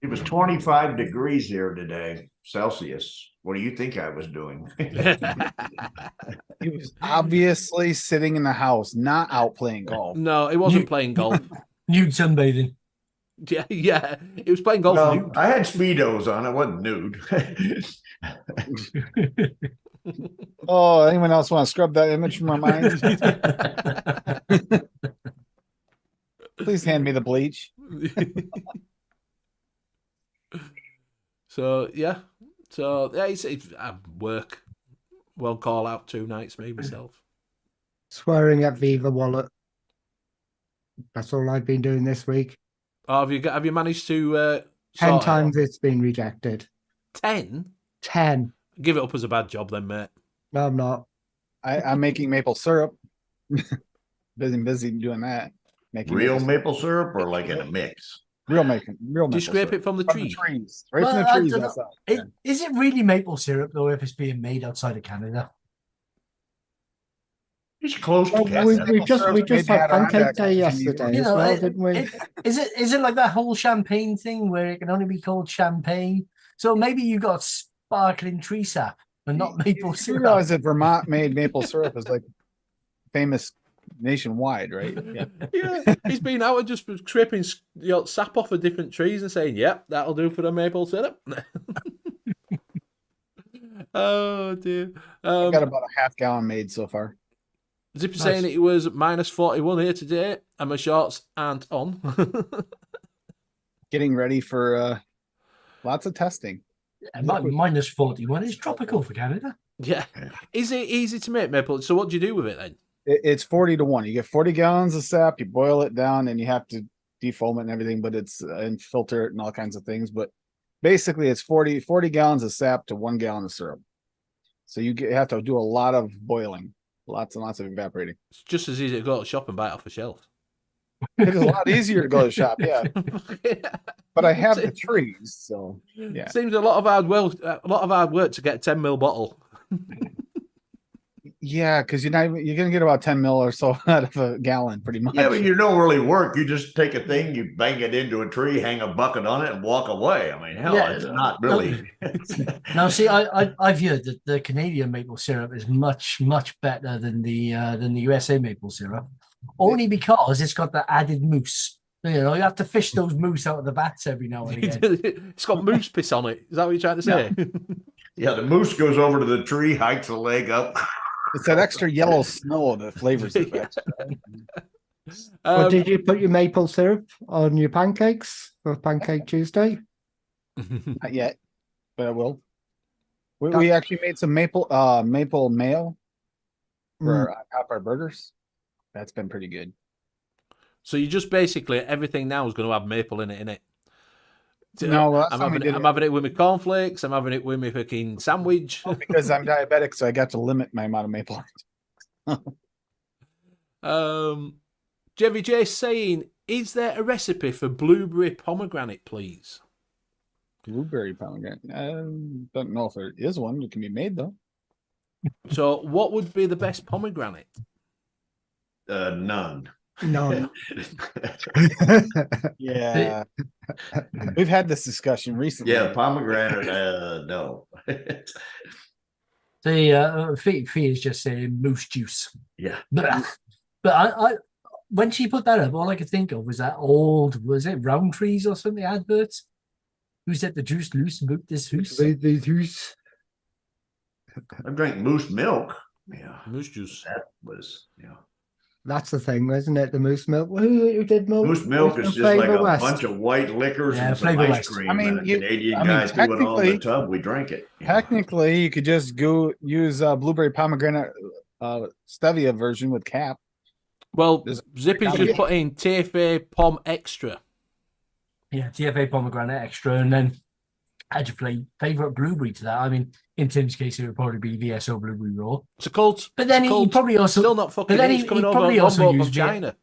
was 25 degrees here today, Celsius. What do you think I was doing? He was obviously sitting in the house, not out playing golf. No, it wasn't playing golf. Nude sunbathing. Yeah, it was playing golf. No, I had Speedos on. I wasn't nude. Oh, anyone else want to scrub that image from our minds? Please hand me the bleach. So yeah, it's work. Well, call out 2 nights, me myself. Swearing at Viva Wallet. That's all I've been doing this week. Oh, have you managed to 10 times it's been rejected. 10? 10. Give it up as a bad job then, mate. No, I'm not. I'm making maple syrup. busy doing that. Making Real maple syrup or like in a mix? Real maple. Do you scrape syrup. it from the From tree? trees. Right Well, from I the trees. don't That's know. all. Yeah. Is it really maple syrup though if it's being made outside of Canada? It's close to Well, Canada. we just syrup's made had out of Pancake Adirondack Day and yesterday You as know, well, didn't we? Is it like that whole champagne thing where it can only be called champagne? So maybe you got sparkling tree sap and not maple You syrup. realize that Vermont made maple syrup is like famous nationwide, right? Yeah. Yeah, he's been out and just scraping sap off of different trees and saying, "Yep, that'll do for the maple syrup." Oh dear. I got about a half gallon made so far. Zipper saying it was minus 41 here today, and my shorts aren't on. Getting ready for lots of testing. Minus 41 is tropical for Canada. Yeah. Is it easy to make maple? So what do you do with it then? It's 40-1. You get 40 gallons of sap, you boil it down, and you have to defoam it and everything, but it's and filter it and all kinds of things. But basically, it's 40 gallons of sap to 1 gallon of syrup. So you have to do a lot of boiling, lots and lots of evaporating. It's just as easy to go to the shop and buy it off the shelf. It is a lot easier to go to the shop, yeah. But I have the trees, so yeah. Seems a lot of hard work to get a 10 ml bottle. Yeah, because you're gonna get about 10 mil or so out of a gallon, pretty much. Yeah, but you don't really work. You just take a thing, you bang it into a tree, hang a bucket on it, and walk away. I mean, hell, it's not really. Now, see, I've heard that the Canadian maple syrup is much better than the USA maple syrup, only because it's got the added mousse. You know, you have to fish those mousse out of the vats every now and again. It's got moose piss on it. Is that what you're trying to say? Yeah, the moose goes over to the tree, hikes a leg up. It's that extra yellow snow that flavors it. Or did you put your maple syrup on your pancakes for Pancake Tuesday? Not yet, but I will. We actually made some maple mayo for half our burgers. That's been pretty good. So you just basically everything now is going to have maple in it, innit? No, I'm having it with my cornflakes. I'm having it with my fucking sandwich. Because I'm diabetic, so I got to limit my amount of maple. Jevy J saying, is there a recipe for blueberry pomegranate, please? Blueberry pomegranate. I don't know if there is one that can be made though. So, what would be the best pomegranate? None. None. Yeah. We've had this discussion recently. Yeah, pomegranate. No. The Fee is just saying moose juice. Yeah. But I when she put that up, all I could think of was that old, was it Roundtrees or something adverts? Who said the juice loose about this hoose? I drank moose milk. Yeah. Moose juice. That was, yeah. That's the thing, isn't it? The moose milk. Who did milk? Moose milk is just like Flavour a West. bunch of white liquors Yeah, and some Flavour ice West. cream. I mean, and the Canadian guys do it all in the technically- tub. We drank it. Yeah. Technically, you could just go use blueberry pomegranate stevia version with cap. Well, There's- Zippy's just put in TFA Pom Extra. Yeah, TFA pomegranate extra, and then add your favourite blueberry to that. I mean, in Tim's case, it would probably be VSO blueberry raw. It's a cult. But then he probably also Still not fucking. then It's he- coming he over probably on also boat from used China.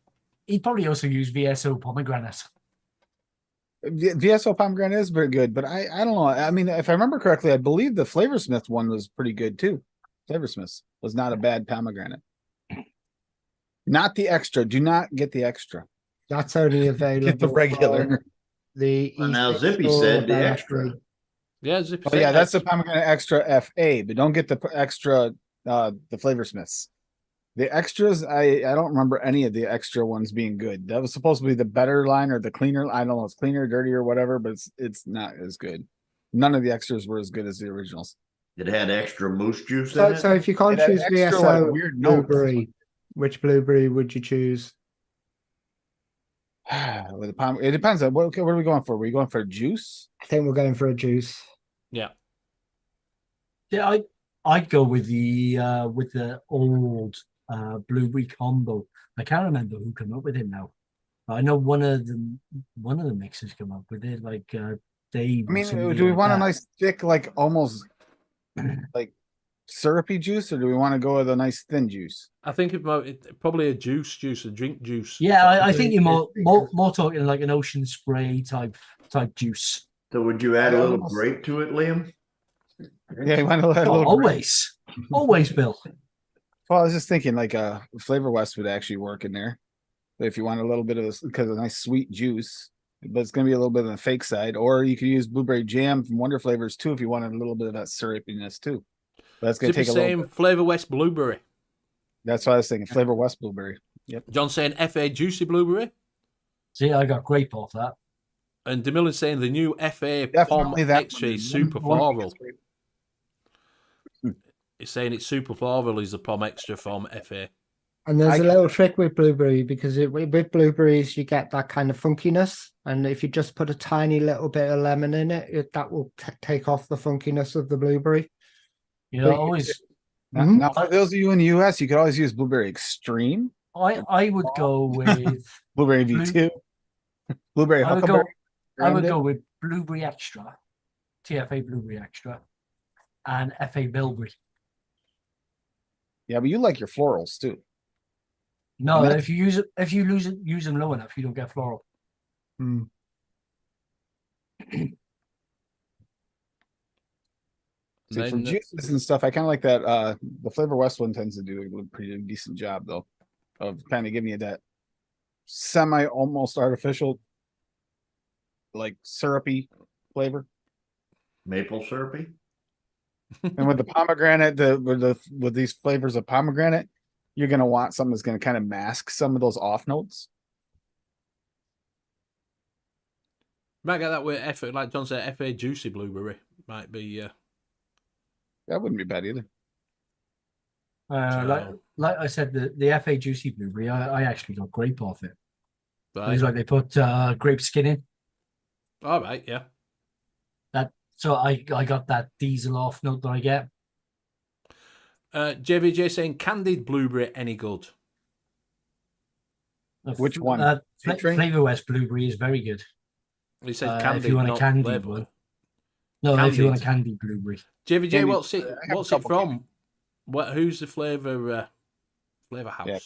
he'd probably also use VSO pomegranate. VSO pomegranate is very good, but I don't know. I mean, if I remember correctly, I believe the Flavorsmith one was pretty good too. Flavorsmith was not a bad pomegranate. Not the extra. Do not get the extra. That's only available. Get the regular. from The Well, now E6 Zippy store said the directory. extra. Yeah, Zippy. Oh yeah, that's the pomegranate extra FA, but don't get the extra the Flavorsmiths. The extras, I don't remember any of the extra ones being good. That was supposed to be the better line or the cleaner. I don't know, it's cleaner, dirtier, whatever, but it's not as good. None of the extras were as good as the originals. It had extra moose juice in So, it. so if you can't It had choose extra, VSO like, weird notes. blueberry, which blueberry would you choose? With the it depends on what are we going for? Are we going for juice? I think we're going for a juice. Yeah. Yeah, I'd go with the old blueberry combo. I can't remember who came up with it now. I know one of the mixers come up with it, like Dave. I mean, or somebody do we like want a that. nice thick, like almost like syrupy juice, or do we want to go with a nice thin juice? I think probably a juice, a drink juice. Yeah, I think you're It's- more talking like an ocean spray type juice. So would you add a little Almost- grape to it, Liam? Yeah, you want to let a Oh, little. always, Bill. Well, I was just thinking like Flavor West would actually work in there. If you want a little bit of this, because a nice sweet juice, but it's going to be a little bit on the fake side. Or you could use blueberry jam from Wonder Flavors too if you wanted a little bit of that syrupiness too. But that's going to Zippy take a little saying bit. Flavour West blueberry. That's what I was thinking. Flavor West blueberry. John saying FA juicy blueberry. See, I got grape off that. And DeMillan saying the new FA Pom Definitely that Extra one. is super One- floral. He's saying it's super floral is the Pom Extra from FA. And there's I a can- little trick with blueberry because with blueberries you get that kind of funkiness, and if you just put a tiny little bit of lemon in it, that will take off the funkiness of the blueberry. You know, But- always. Now, for those of you in the US, you could always use Blueberry Extreme, I would go with Blueberry V2, Blueberry I would go. Huckleberry. I would Grande. go with blueberry extra, TFA blueberry extra, and FA bilberry. Yeah, but you like your florals too. No, That's- if you use them low enough, you don't get floral. See, for Then- juices and stuff, I kind of like that. The Flavor West one tends to do a pretty decent job though, of kind of giving you that semi almost artificial, like syrupy flavor. Maple syrupy? And with the pomegranate, with these flavors of pomegranate, you're gonna want something that's gonna kind of mask some of those off notes. Might get that with FA, like John said, FA juicy blueberry. Might be That wouldn't be bad either. Like I said, the FA juicy blueberry, I actually got grape off it. It right. was like they put grape skin in. All right, yeah. So I got that diesel off note that I get. JVJ saying candied blueberry any good? Which one? Featuring? Flavor West blueberry is very good. He said If candied, you want a not candied flavour. one. No, if you want a Candied. candied blueberry. JVJ, Candied- what's it? I have a What's it couple from? Who's the flavour house? Yeah.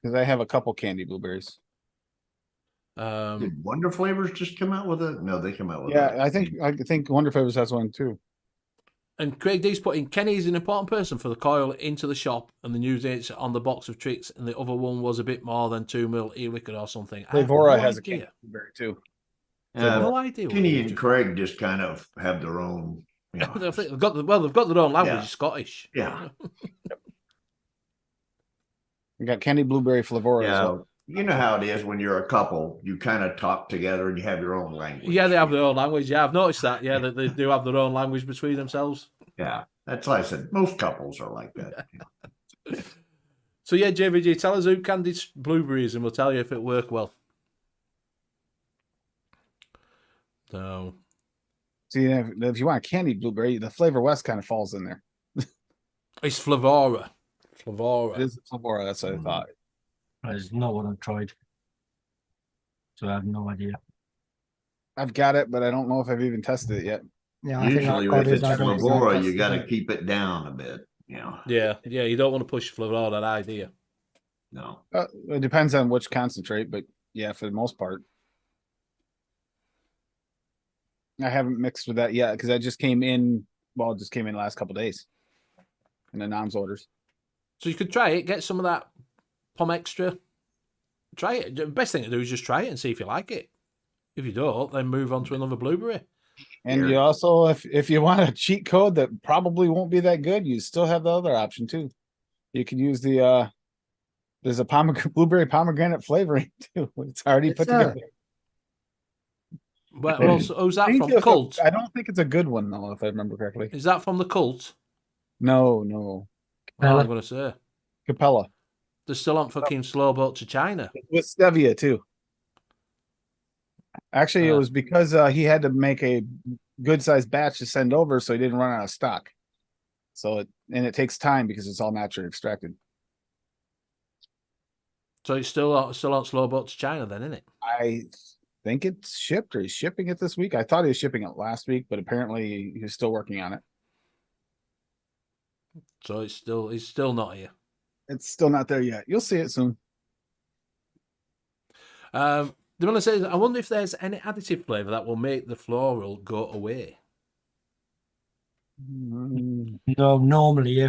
Because I have a couple candy blueberries. Did Wonder Flavors just come out with it? No, they come out with Yeah, I think Wonder Flavors has one too. And Craig D's put in, Kenny's an important person for the coil into the shop and the news it's on the box of tricks, and the other one was a bit more than 2 mil e-liquid or something. Flavora has a candy blueberry too. No idea. Kenny and Craig just kind of have their own. You know, they've got their own language. Yeah. Scottish. Yeah. We got candy blueberry flavora as well. You know how it is when you're a couple, you kind of talk together and you have your own language. Yeah, they have their own language. Yeah, I've noticed that. Yeah, that they do have their own language between themselves. Yeah, that's why I said most couples are like that. So yeah, JVG, tell us who candied blueberries and we'll tell you if it worked well. So, See, if you want a candied blueberry, the Flavor West kind of falls in there. it's Flavora. It is flavora. That's what I thought. There's not what I've tried. So I have no idea. I've got it, but I don't know if I've even tested it yet. Yeah, I think Usually, I've got if it. it's I don't Flavora, think you got to that's- keep it down a bit. You know, Yeah, you don't want to push Flavora that idea. no. It depends on which concentrate, but yeah, for the most part. I haven't mixed with that yet because I just came in. Well, it just came in the last couple of days. In the NOMS orders. So you could try it, get some of that Pom Extra. Try it. The best thing to do is just try it and see if you like it. If you don't, then move on to another blueberry. And Here. you also, if you want a cheat code that probably won't be that good, you still have the other option too. You can use the there's a blueberry pomegranate flavoring too. It's already put together. Well, so who's that I think from? it's a- Cult? I don't think it's a good one though, if I remember correctly. Is that from the Cult? No. Well, Capella. I'm going to say. Capella. They're still on fucking slow boat to China. With stevia too. Actually, it Uh. was because he had to make a good sized batch to send over, so he didn't run out of stock. So it takes time because it's all naturally extracted. So it's still on slow boat to China then, isn't it? I think it's shipped or he's shipping it this week. I thought he was shipping it last week, but apparently he's still working on it. So it's still not here. It's still not there yet. You'll see it soon. The one says, I wonder if there's any additive flavour that will make the floral go away. No, normally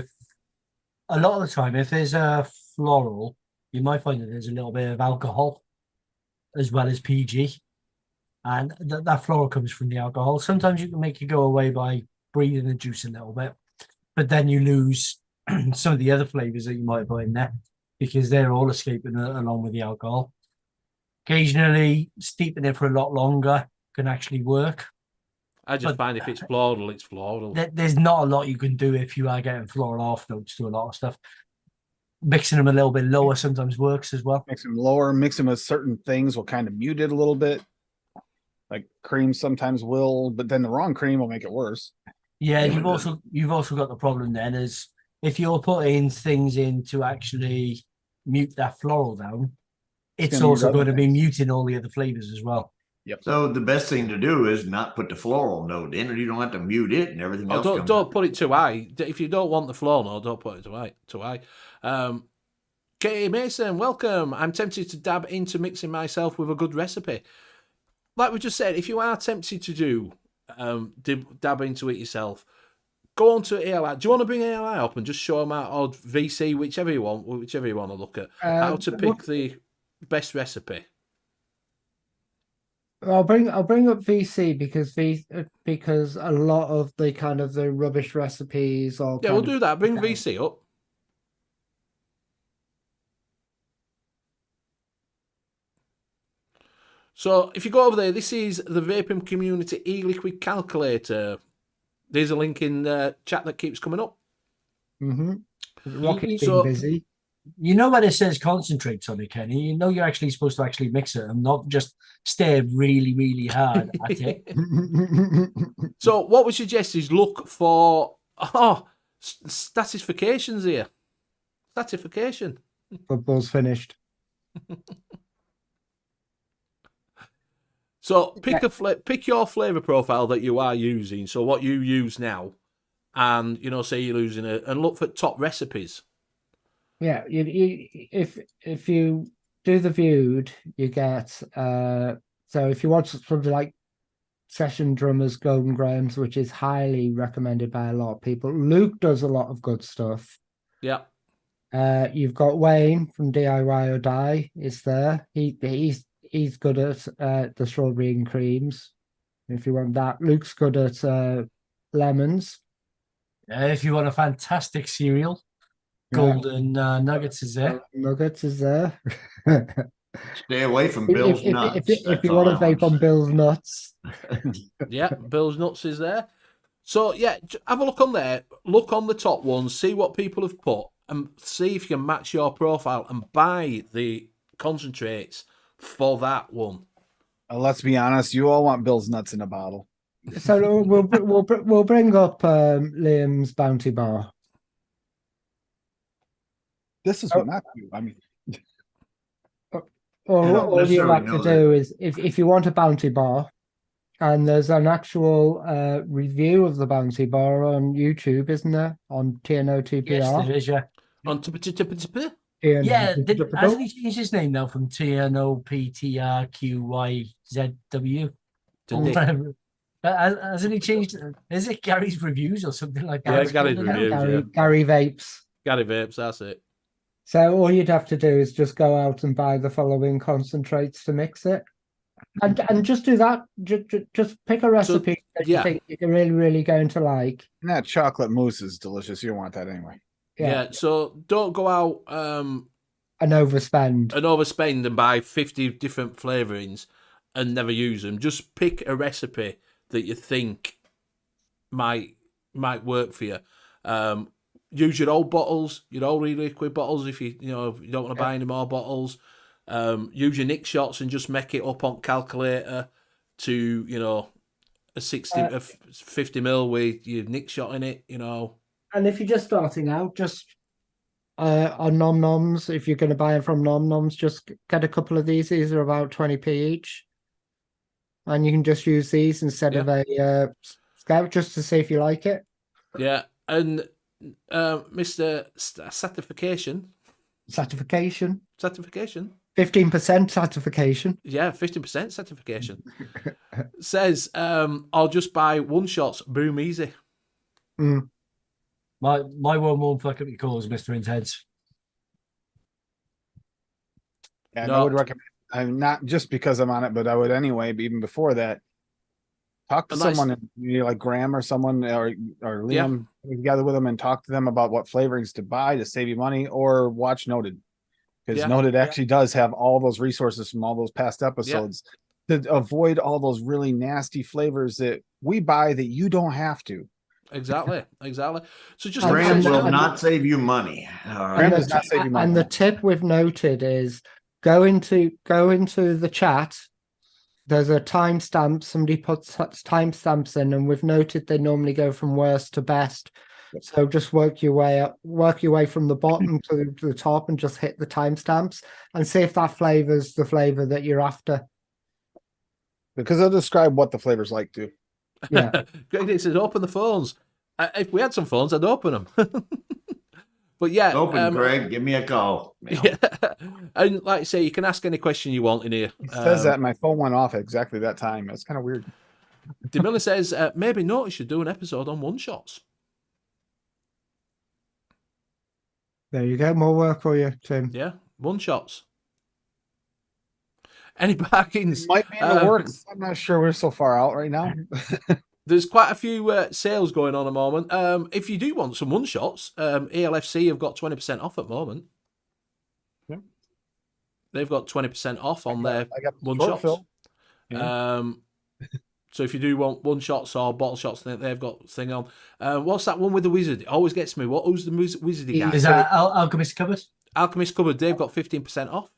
a lot of the time, if there's a floral, you might find that there's a little bit of alcohol as well as PG. And that floral comes from the alcohol. Sometimes you can make it go away by breathing the juice a little bit, but then you lose some of the other flavors that you might put in there because they're all escaping along with the alcohol. Occasionally, steeping it for a lot longer can actually work. I just But- find if it's floral, it's floral. There's not a lot you can do if you are getting floral off notes to a lot of stuff. Mixing them a little bit lower sometimes works as well. Mix them lower, mix them with certain things will kind of mute it a little bit. Like cream sometimes will, but then the wrong cream will make it worse. Yeah, Yeah, you've but also got the problem then is if you're putting things in to actually mute that floral down, it's gonna mute also other going to be things. muting all the other flavors as well. So the best thing to do is not put the floral note in, or you don't have to mute it, and everything else. Don't comes put it too high. If you don't want the floral, no, don't put it too high. Katie Mason, welcome. I'm tempted to dab into mixing myself with a good recipe. Like we just said, if you are tempted to do dab into it yourself, go on to ALI. Do you want to bring ALI up and just show them out, or VC, whichever you want to look at, how to pick the best recipe? I'll bring up VC because a lot of the kind of the rubbish recipes or Yeah, we'll do that. Bring VC up. So if you go over there, this is the Vaping Community e-liquid calculator. There's a link in the chat that keeps coming up. Rocket's So- been busy. You know when it says concentrates on it, Kenny, you know you're actually supposed to actually mix it and not just stare really, really hard at it. So what we suggest is look for statifications here. Statification. Football's finished. So pick your flavor profile that you are using. So what you use now, and say you're using it, and look for top recipes. Yeah, if you do the viewed, you get so if you want something like Session Drummers Golden Grahams, which is highly recommended by a lot of people. Luke does a lot of good stuff. Yeah. You've got Wayne from DIY or Die is there. He's good at the strawberry and creams. If you want that, Luke's good at lemons. If you want a fantastic cereal, Golden Nuggets is there. Nuggets is there. Stay away from Bill's nuts. If you want to vape on Bill's nuts. Yeah, Bill's nuts is there. So yeah, have a look on there. Look on the top ones, see what people have put, and see if you can match your profile and buy the concentrates for that one. Let's be honest, you all want Bill's nuts in a bottle. So we'll bring up Liam's Bounty Bar. This is what not to do. I mean, All you have to do is if you want a Bounty Bar, and there's an actual review of the Bounty Bar on YouTube, isn't there? On TNO2PR. Yes, there is, yeah. On Yeah, hasn't he changed his name now from TNOPTRQYZW? Hasn't he changed? Is it Gary's Reviews or something like that? Yeah, Gary's Reviews. Gary Vapes. Gary Vapes, that's it. So all you'd have to do is just go out and buy the following concentrates to mix it, and just do that. Just pick a recipe that you think you're really going to like. And that chocolate mousse is delicious. You don't want that anyway. Yeah. So don't go out and overspend and buy 50 different flavorings and never use them. Just pick a recipe that you think might work for you. Use your old bottles, your old e-liquid bottles if you don't want to buy any more bottles. Use your Nick shots and just make it up on calculator to a 50 ml with your Nick shot in it. And if you're just starting out, just on Nom Noms, if you're going to buy them from Nom Noms, just get a couple of these. These are about 20p each, and you can just use these instead of a Scout just to see if you like it. Yeah, and Mr. Certification. 15% certification. Yeah, 50% certification. Says, I'll just buy one shots, boom easy. Mm. My one won't fuck up your calls, Mr. Intense. And I would recommend, I'm not just because I'm on it, but I would anyway, but even before that, talk to someone like Graham or someone or Liam together with them and talk to them about what flavorings to buy to save you money, or watch Noted, because Noted actually does have all those resources from all those past episodes to avoid all those really nasty flavors that we buy that you don't have to. Exactly. So just Graham will not save you money. Graham does not save you money. And the tip we've noted is go into the chat. There's a timestamp. Somebody puts timestamps in, and we've noted they normally go from worst to best. So just work your way from the bottom to the top, and just hit the timestamps and see if that flavor's the flavor that you're after. Because I'll describe what the flavor's like too. Yeah. Greg says, open the phones. If we had some phones, I'd open them. But yeah, open, Greg. Give me a call. Yeah. And like I say, you can ask any question you want in here. It says that my phone went off at exactly that time. It's kind of weird. DeMiller says, maybe Notice should do an episode on one shots. There you go. More work for you, Tim. Yeah, one shots. Any bargains? It might be in the works. I'm not sure. We're so far out right now. There's quite a few sales going on at the moment. If you do want some one shots, ALFC have got 20% off at the moment. Yeah. They've got 20% off on their one shots. Yeah. So if you do want one shots or bottle shots, they've got thing on. What's that one with the wizard? It always gets me. Who's the wizardy guy? Is that Alchemist Cupboard? Alchemist Cupboard. They've got 15% off.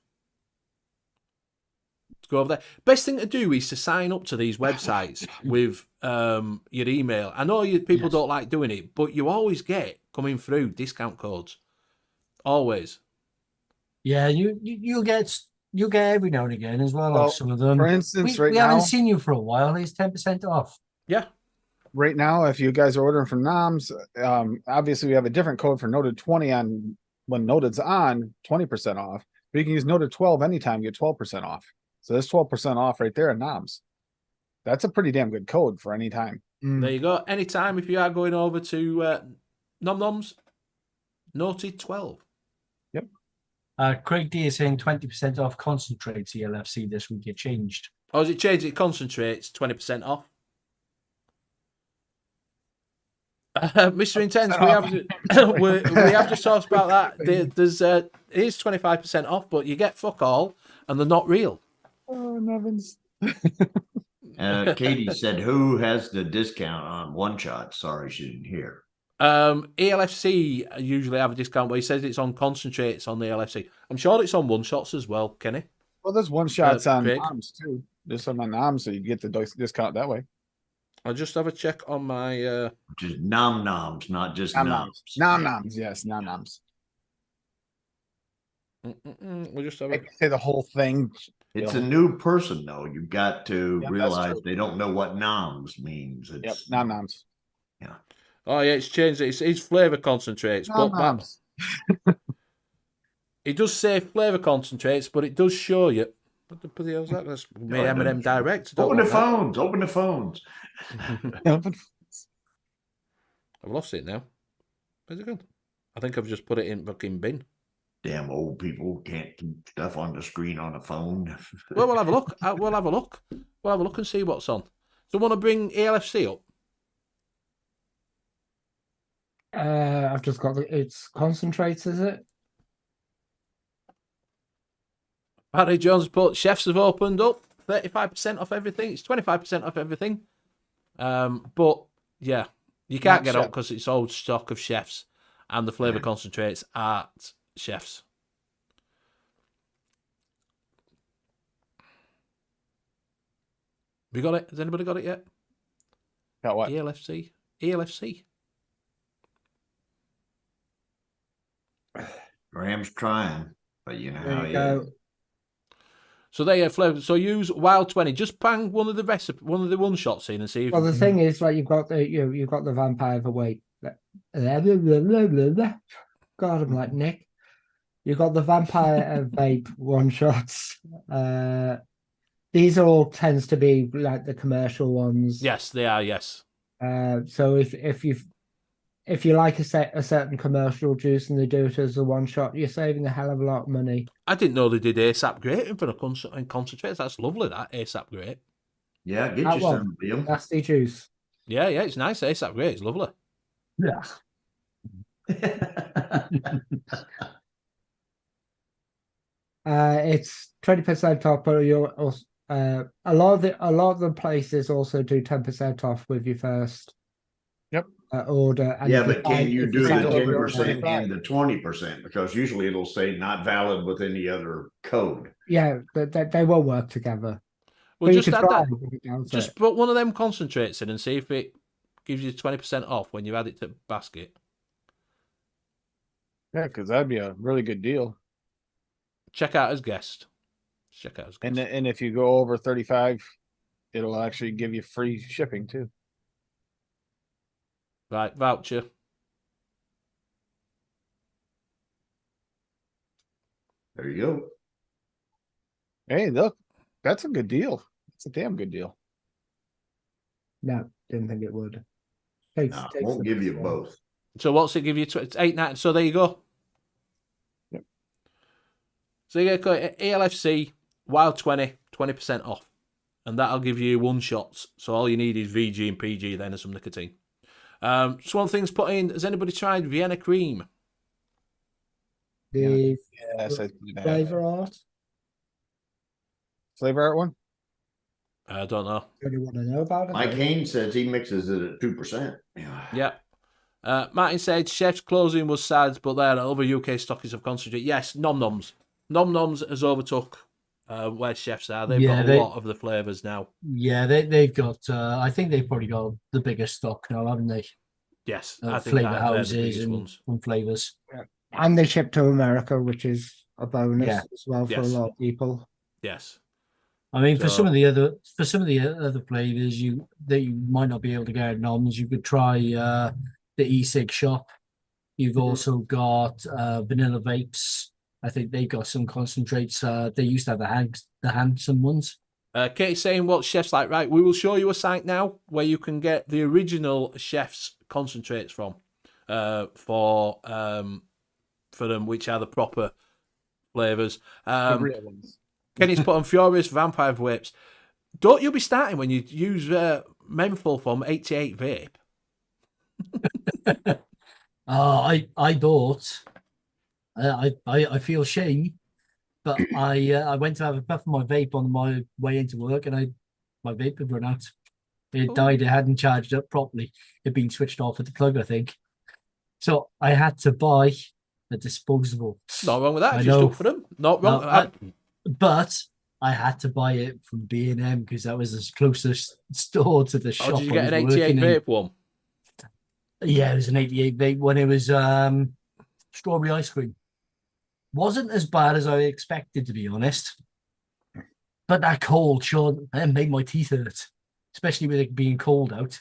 Go over there. Best thing to do is to sign up to these websites with your email. I know people don't like doing it, but you always get coming through discount codes. Always. Yeah, you'll get every now and again as well. Well, some of them. For instance, we haven't seen you for a while. It's 10% off. Yeah. Right now, if you guys are ordering from Noms, obviously we have a different code for Noted 20 on when Noted's on 20% off. But you can use Noted 12 anytime, get 12% off. So there's 12% off right there at Noms. That's a pretty damn good code for any time. There you go. Anytime if you are going over to Nom Noms, noted 12. Craig D is saying 20% off concentrates ELFC this week. It changed. Oh, has it changed? It concentrates 20% off. Mr. Intense, we have just talked about that. There's it is 25% off, but you get fuck all, and they're not real. Oh, Nevins. Katie said, "Who has the discount on one shot?" Sorry, she didn't hear. ELFC usually have a discount, but he says it's on concentrates on the ELFC. I'm sure it's on one shots as well, Kenny. Well, there's one shots on Craig. noms too. There's some on noms, so you get the discount that way. I'll just have a check on my. Just nom noms, not just Nom noms. noms. Nom noms, yes, nom noms. We'll just have I say the whole thing. It's a new person, though. You've got to Yep, that's realize true. they don't know what noms means. Yep, It's nom noms. Oh yeah, it's changed. It's flavour concentrates, Nom but noms. it does say flavour concentrates, but it does show you. What the bloody hell is that? That's made M&M Direct. Open the phones. Open the phones. I've lost it now. Where's it gone? I think I've just put it in fucking bin. Damn old people can't keep stuff on the screen on the phone. Well, we'll have a look. We'll have a look. We'll have a look and see what's on. So, want to bring ELFC up? I've just got it's concentrates, is it? Paddy Jones put chefs have opened up 35% off everything. It's 25% off everything. But yeah, you can't get up because it's old stock of chefs, and the flavour concentrates at chefs. We got it? Has anybody got it yet? Got what? ELFC. ELFC. Graham's trying, but you know There how you he go. is. So there you have flavour. So use Wild 20. Just bang one of the one shots in and see if. Well, the thing is, like, you've got the vampire of a weight. God, I'm like Nick. You've got the vampire vape one shots. These all tends to be like the commercial ones. Yes, they are. Yes. So if you like a certain commercial juice and they do it as a one shot, you're saving a hell of a lot of money. I didn't know they did ASAP grating for the concentrates. That's lovely. That ASAP grate. Yeah, get That you one. some, Liam. Nasty juice. Yeah, it's nice. ASAP grate. It's lovely. Yeah. It's 20% off, but you're also, a lot of the places also do 10% off with your first order. And Yeah, if but can you if do the sign up with 10% 25, and the 20%? Because usually it'll say not valid with any other code. Yeah, they will work together. Well, But just you can add try that. if it does Just it. put one of them concentrates in and see if it gives you 20% off when you add it to basket. Yeah, because that'd be a really good deal. Check out as guest. Check out as guest. And if you go over 35, it'll actually give you free shipping too. Right, voucher. There you go. Hey, look, that's a good deal. It's a damn good deal. No, didn't think it would. No, Takes won't the give you one. both. So what's it give you? It's 8.9. So there you go. Yep. So you get ELFC Wild 20% off, and that'll give you one shots. So all you need is VG and PG then, and some nicotine. Just one thing's put in. Has anybody tried Vienna Cream? The Yes, I see that. flavor art. Flavor art one? I don't know. Do you want to know about it? Mike Haynes says he mixes it at 2%. Yeah. Martin said chef's closing was sad, but there are other UK stockists have concentrated. Yes, Nom Noms. Nom Noms has overtook where chefs are. They've got a lot of the flavours now. Yeah, they've got. I think they've probably got the biggest stock now, haven't they? Yes, I think Flavour they're the houses biggest and ones. flavours. And they ship to America, which is a bonus as well for a Yes. lot of people. Yes. I mean, for So- some of the other flavors that you might not be able to get at Noms, you could try the e-cig shop. You've also got vanilla vapes. I think they've got some concentrates. They used to have the handsome ones. Katie's saying what chef's like. Right, we will show you a site now where you can get the original chef's concentrates from for them, which are the proper flavours. The real ones. Kenny's put on Furious Vampire Vapes. Don't you be starting when you use menthol from 88 Vape? I don't. I feel shame, but I went to have a puff of my vape on my way into work, and my vape had run out. It died. It hadn't charged up properly. It'd been switched off at the plug, I think. So I had to buy a disposable. Not wrong with that. I If you know. stuck for them, not wrong. But I had to buy it from B&M because that was the closest store to the shop. Did you I get an was 88 working in. Vape one? Yeah, it was an 88 vape when it was strawberry ice cream. Wasn't as bad as I expected, to be honest. But that cold sure made my teeth hurt, especially with it being cold out.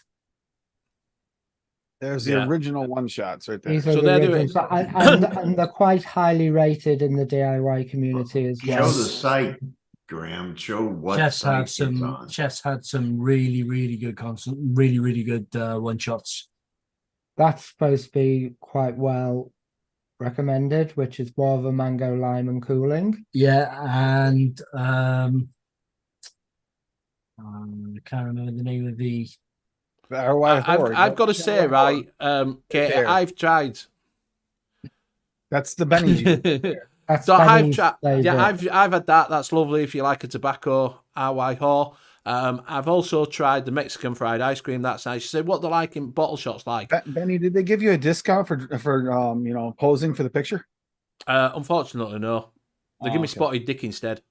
There's the original one shots right there. These are So the they're originals, and they're quite highly rated in the DIY community as well. Show the site, Graham. Show what Chefs site had it's some. on. Chefs had some really, really good really good one shots. That's supposed to be quite well recommended, which is guava, mango, lime, and cooling. Yeah, and I can't remember the name of the. I've got to say, right, Katie, I've tried. That's the Benny. That's So I've Benny's tried. Yeah, favourite. I've had that. That's lovely if you like a tobacco RY haw. I've also tried the Mexican fried ice cream. That's nice. She said what they're like in bottle shots like. Benny, did they give you a discount for posing for the picture? Unfortunately, no. They give me Okay. spotted dick instead.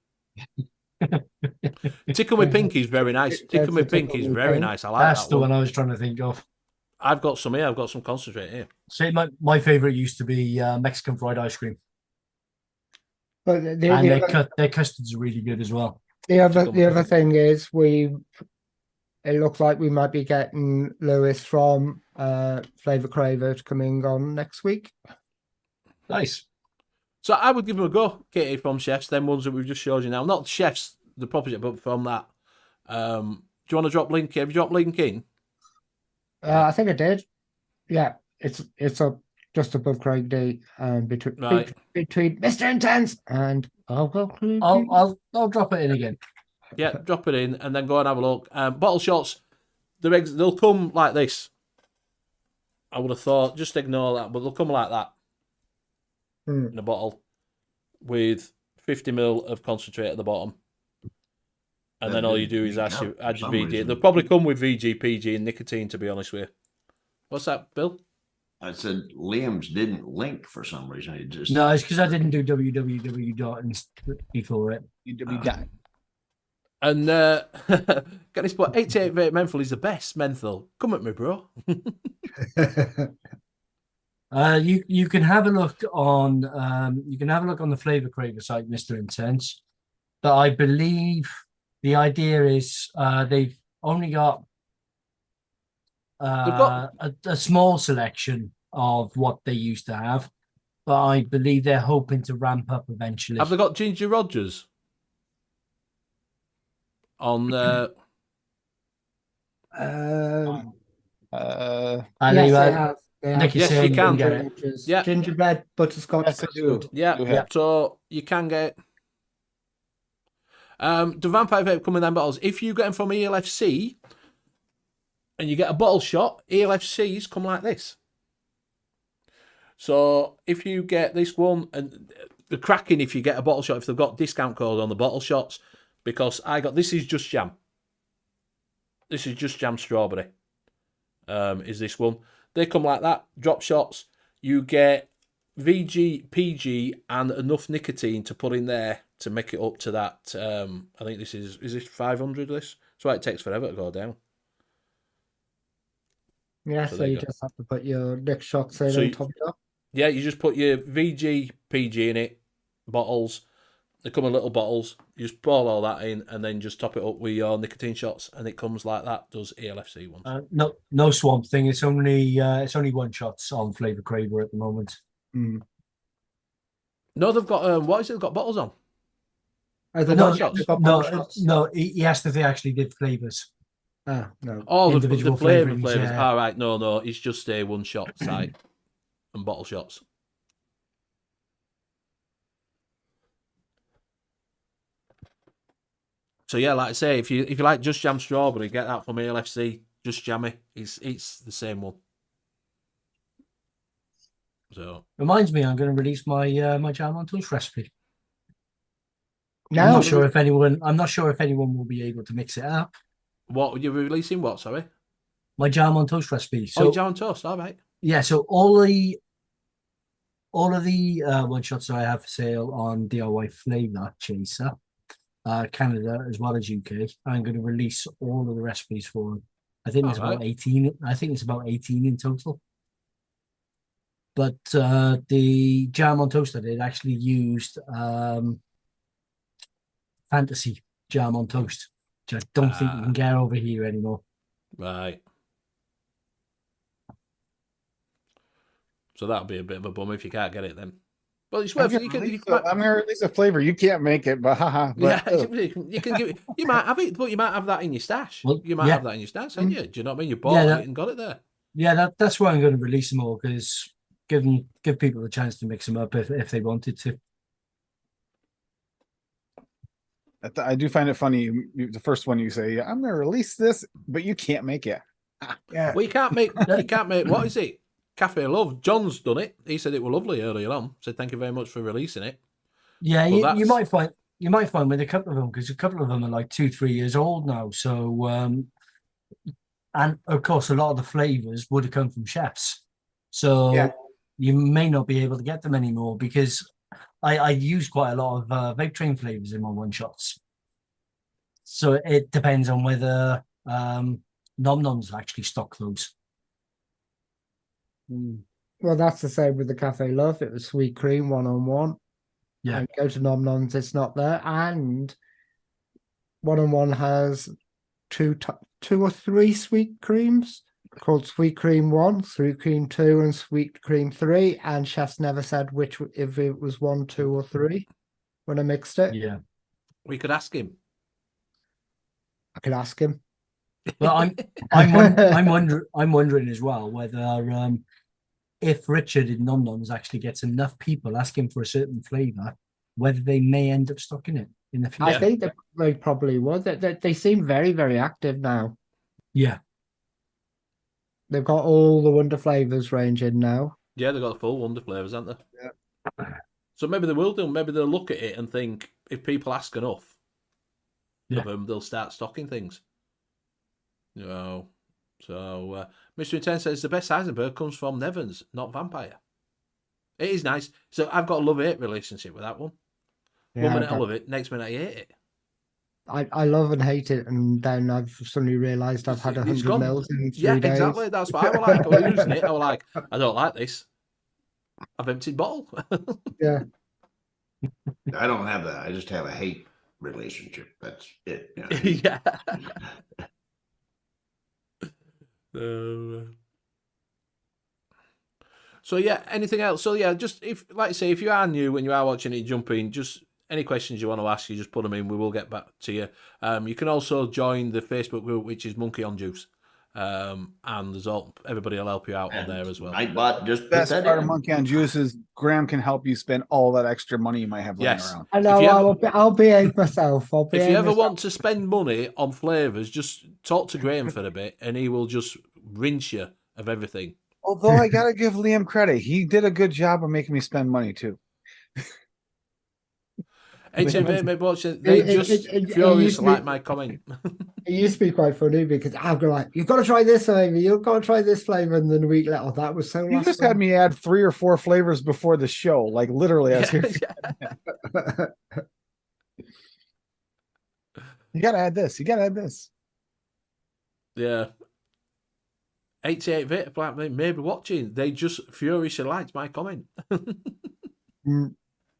Tickle with pink is very nice. Tickle with pink is very nice. I like That's that the one. one I was trying to think of. I've got some here. I've got some concentrate here. See, my favorite used to be Mexican fried ice cream, But and their custards are really good as well. the other thing is it looks like we might be getting Lewis from Flavour Cravers coming on next week. Nice. So I would give them a go, Katie, from Chefs, them ones that we've just showed you now. Not Chefs, the proper chef, but from that. Do you want to drop link? Have you dropped link in? I think I did. Yeah, it's up just above Craig D, between Mr. Intense and I'll drop it in again. Yeah, drop it in and then go and have a look. Bottle shots, they'll come like this. I would have thought, just ignore that, but they'll come like that in a bottle with 50ml of concentrate at the bottom. And then all you do is add your VG. They'll probably come with VG, PG, and nicotine, to be honest with you. What's that, Bill? I said Liam's didn't link for some reason. He just No, it's because I didn't do www before it. And can I spot 88 vape menthol is the best menthol. Come at me, bro. You can have a look on the Flavour Craver site, Mr. Intense. But I believe the idea is they've only got a small selection of what they used to have, but I believe they're hoping to ramp up eventually. Have they got Ginger Rogers on? yes, They they have. Nicky Yes, saying you can get it. Yeah. Gingerbread, butterscotch, Yes, I do. custard. Yeah, so you can get. The Vampire Vape come in them bottles. If you get them from ELFC and you get a bottle shot, ELFCs come like this. So if you get this one, and the cracking if you get a bottle shot, if they've got discount code on the bottle shots, because this is just jam. This is just jam strawberry. Is this one. They come like that, drop shots. You get VG, PG, and enough nicotine to put in there to make it up to that. I think this is this 500, this? That's why it takes forever to go down. Yeah, So so there you you go. just have to put your Nick shots in So and you- top it up. Yeah, you just put your VG, PG in it, bottles. They come in little bottles. You just pour all that in and then just top it up with your nicotine shots, and it comes like that. Does ELFC ones? No Swamp Thing. It's only one shots on Flavour Craver at the moment. No, they've got what is it? They've got bottles on. Oh, the No, one shot. no. He asked if they actually did flavours. Oh, no. Oh, the Individual flavours. flavourings, All right, no, it's just a one-shot site and bottle shots. So yeah, like I say, if you like Just Jam Strawberry, get that from ALFC. Just Jammy. It's the same one. So Reminds me, I'm going to release my my jam on toast recipe. No. I'm not sure if anyone will be able to mix it up. what were you releasing? What? Sorry. My jam on toast recipe. So Jam on toast. All right. yeah, so all of the one shots that I have for sale on DIY Flavour Chaser, Canada as well as UK, I'm going to release all of the recipes for them. I think there's about 18. I think it's about 18 in total. But the jam on toast I did actually used Fantasy jam on toast, which I don't think you can get over here anymore. Right. So that'll be a bit of a bummer if you can't get it then. Well, it's worth it. I'm going to release a flavor. You can't make it, but haha. Yeah, you can give it. You might have it, but you might have that in your stash. Well, you might have that in your stash, haven't you? Do you know what I mean? You bought it and got it there. Yeah, that's why I'm going to release them all, because give people a chance to mix them up if they wanted to. I do find it funny. The first one you say, I'm going to release this, but you can't make it. Yeah. Well, you can't make. What is it? Cafe Love. John's done it. He said it was lovely earlier on. Said thank you very much for releasing it. Yeah, you might find with a couple of them, because a couple of them are like 2-3 years old now. So and of course a lot of the flavors would have come from chefs. So you may not be able to get them anymore, because I use quite a lot of vape train flavors in my one shots. So it depends on whether Nom Noms actually stock those. Well, that's the same with the Cafe Love. It was sweet cream 1-on-1. Yeah. And go to Nom Noms, it's not there. And 1-on-1 has two or three sweet creams called Sweet Cream 1, Sweet Cream 2, and Sweet Cream 3. And chefs never said which, if it was 1, 2, or 3 when I mixed it. Yeah. We could ask him. I could ask him. Well, I'm wondering as well whether if Richard in Nom Noms actually gets enough people asking for a certain flavour, whether they may end up stocking it in the future. I think they probably would. They seem very, very active now. Yeah. They've got all the Wonder Flavours range in now. Yeah, they've got the full Wonder Flavours, haven't they? Yeah. So maybe they will do. Maybe they'll look at it and think, if people ask enough of them, they'll start stocking things. So Mr. Intense says the best Heisenberg comes from Nevans, not Vampire. It is nice. So I've got a love-hate relationship with that one. Yeah, 1 minute I love it, next minute I hate it. I love and hate it, and then I've suddenly realised I've had 100 mils in 3 days. Yeah, exactly. That's what I was like. I was using it. I was like, I don't like this. I've emptied bottle. Yeah. I don't have that. I just have a hate relationship. That's it. You know? Yeah. So yeah, anything else? So yeah, just if, like I say, if you are new and you are watching it, jump in. Just any questions you want to ask, you just put them in. We will get back to you. You can also join the Facebook group, which is Monkey on Juice, and there's everybody will help you out on there as well. Nightbot, just Best part of Monkey on Juice is Graham can help you spend all that extra money you might have laying around. I know. I'll behave myself. If you ever want to spend money on flavours, just talk to Graham for a bit, and he will just rinse you of everything. Although I gotta give Liam credit, he did a good job of making me spend money too. They just furious like my comment. It used to be quite funny because I'd go like, "You've got to try this flavour. You've got to try this flavour," and then a week later, that was so. You just had me add 3 or 4 flavors before the show, like literally. I was here. You gotta add this. You gotta add this. Yeah. 88 Black maybe watching. They just furiously liked my comment.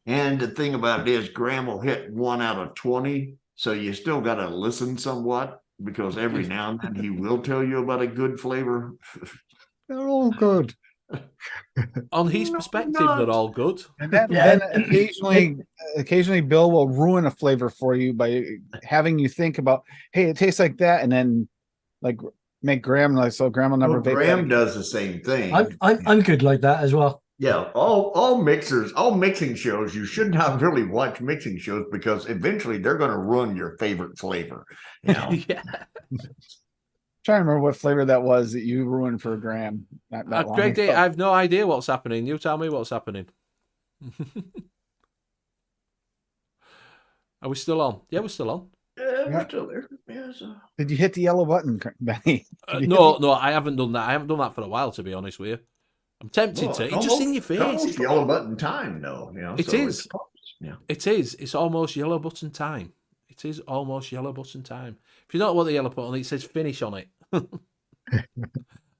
And the thing about it is, Graham will hit 1 out of 20, so you still got to listen somewhat, because every now and then he will tell you about a good flavor. They're all good. On his perspective, they're all good. And then, Yeah. then occasionally Bill will ruin a flavor for you by having you think about, hey, it tastes like that, and then like make Graham like, so Graham will never Well, vape Graham that. does the same thing. I'm good like that as well. Yeah, all mixing shows, you should not really watch mixing shows because eventually they're going to ruin your favorite flavor. You know? Yeah. Trying to remember what flavor that was that you ruined for Graham. Not that long Greg, ago. I have no idea what's happening. You tell me what's happening. Are we still on? Yeah, we're still on. We're still there. Yeah, so. Did you hit the yellow button, Benny? No, I haven't done that. I haven't done that for a while, to be honest with you. I'm tempted Well, to. It's just in your face. Almost yellow button time, though. You know, It so is. Yeah. It is. It's almost yellow button time. It is almost yellow button time. If you don't know what the yellow button, it says finish on it. And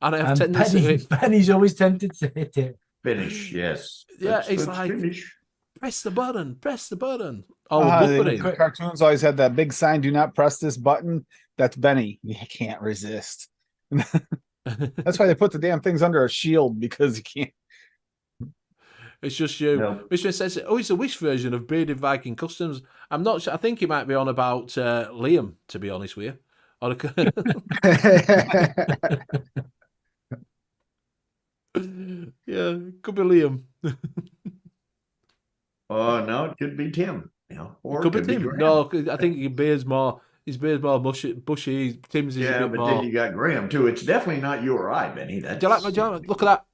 I have tendency to Benny's always tempted to hit it. Finish, yes. Yeah, it's Let's like finish. press the button, press the button. Oh, The we're buffering. cartoons always had that big sign, do not press this button. That's Benny. You can't resist. That's why they put the damn things under a shield, because you can't. It's just you. No. Mr. says, oh, it's a Wish version of Bearded Viking Customs. I'm not sure. I think he might be on about Liam, to be honest with you. Or yeah, could be Liam. Oh, no, it could be Tim. You know, or Could be Tim. Graham. No, I think his beard's more bushy. Tim's is a Yeah, bit but more. then you got Graham too. It's definitely not you or I, Benny. That's Do you like my job? Look at that.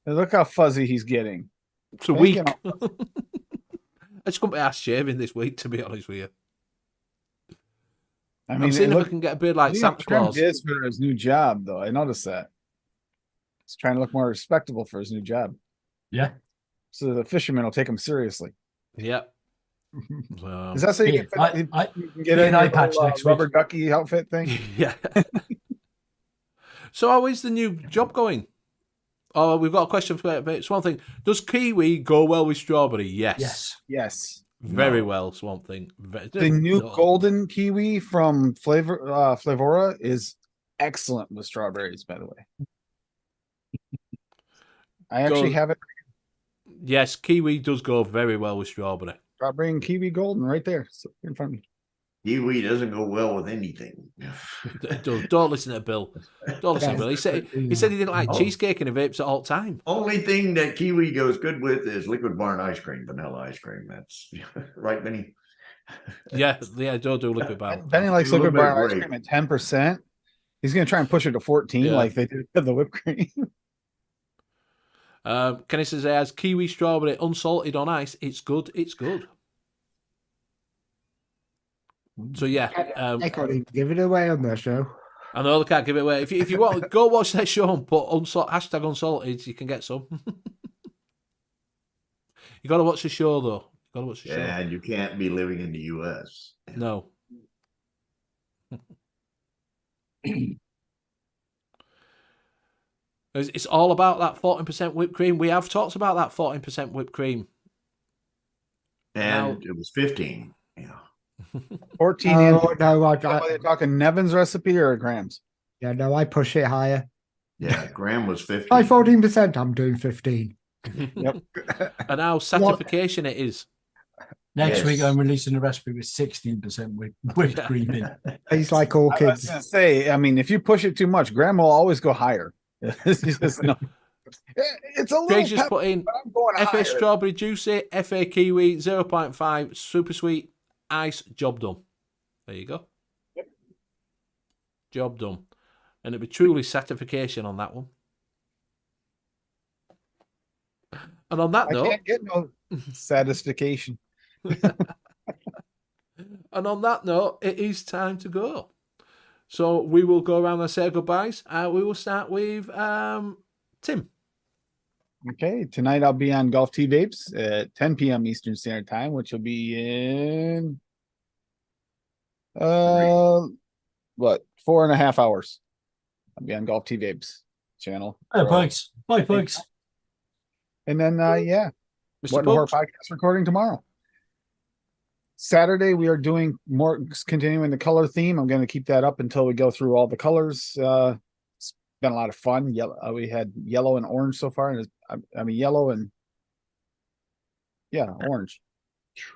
And look how fuzzy he's getting. It's a He's week. getting I just couldn't be asked shaving this week, to be honest with you. I I'm mean, seeing if look, I can get a beard like Liam Santa trimmed Claus. his for his new job, though. I noticed that. He's trying to look more respectable for his new job, Yeah. so the fishermen will take him seriously. Yeah. So, Is that so you Yeah, can, I you can get me in and your eye patch little, next rubber week. ducky outfit thing? yeah. So how is the new job going? Oh, we've got a question for it. It's one thing. Does kiwi go well with strawberry? Yes. Yes. Yes. Very No. well, Swamp Thing. The new golden kiwi from Flavora is excellent with strawberries, by the way. I actually Gold- have it, Yes, kiwi does go very well with strawberry. strawberry and kiwi golden right there, so in front of me. Kiwi doesn't go well with anything. Don't listen to Bill. Don't listen to Bill. He said he didn't like Oh. cheesecake and he vapes at all time. Only thing that kiwi goes good with is liquid barn ice cream, vanilla ice cream. That's right, Benny. Yeah, don't do liquid barrel. Benny likes A little liquid bar bit of ice grape. cream at 10%. He's gonna try and push it to 14, Yeah. like they did with the whipped cream. Kenny says, as kiwi strawberry unsalted on ice, it's good. It's good. So yeah, They can't even give it away on their show. I know they can't give it away. If you want, go watch that show and put hashtag unsalted. You can get some. You got to watch the show though. You got to watch the show. And you can't be living in the U.S. No. It's all about that 14% whipped cream. We have talked about that 14% whipped cream. And Now- it was 15. Yeah. 14 in. Oh, no, Are they talking Nevin's recipe or Graham's? I push it higher. Yeah. Graham was 15. By 14%, I'm doing 15. And now certification it is. Next Yes. week, I'm releasing a recipe with 16% whipped cream in. He's like all I was kids. gonna say, I mean, if you push it too much, Graham will always go higher. It's just, no. It's a little Craig's just pep, put in but I'm going FA higher. strawberry juicy, FA kiwi 0.5, super sweet, ice, job done. There you go. Yep. Job done. And it'd be truly certification on that one. And on that I note, can't get no satisfaction. and on that note, it is time to go. So we will go around and say goodbyes. We will start with Tim. Okay, tonight I'll be on Golf Tea Vapes at 10 p.m. Eastern Standard Time, which will be in 4.5 hours. I'll be on Golf Tea Vapes channel. Oh, folks. Bye, folks. And then yeah, Mr. What in the Horror Pugs. podcast recording tomorrow. Saturday we are doing more, continuing the color theme. I'm going to keep that up until we go through all the colors. been a lot of fun. Yellow, we had yellow and orange so far, and I mean yellow and orange,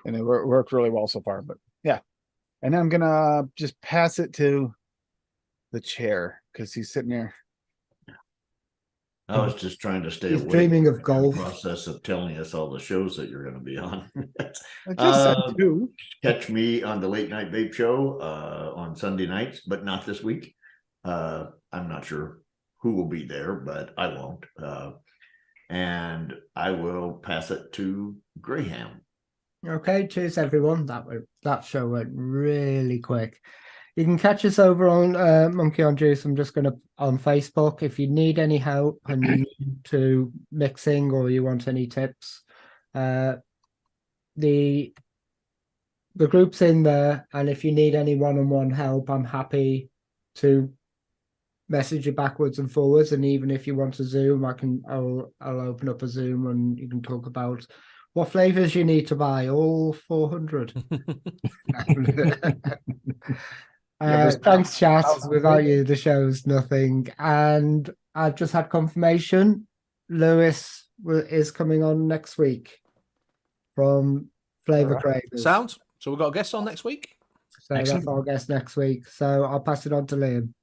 and it worked really well so far. But yeah, and I'm gonna just pass it to the chair because he's sitting there. I was just trying to stay He's awake. dreaming of in the golf. Process of telling us all the shows that you're going to be on. I just said Um, 2. Catch me on the Late Night Vape Show on Sunday nights, but not this week. I'm not sure who will be there, but I won't. And I will pass it to Graham. Okay, cheers everyone. That show went really quick. You can catch us over on Monkey on Juice. I'm just gonna on Facebook. If you need any help and you need to mixing or you want any tips, the group's in there, and if you need any one-on-one help, I'm happy to message you backwards and forwards. And even if you want a Zoom, I'll open up a Zoom and you can talk about what flavors you need to buy, all 400. Thanks, chat. Without you, the show's nothing. And I've just had confirmation. Lewis is coming on next week from Flavour Cravers. Sounds. So we've got a guest on next week. So Excellent. that's our guest next week. So I'll pass it on to Liam.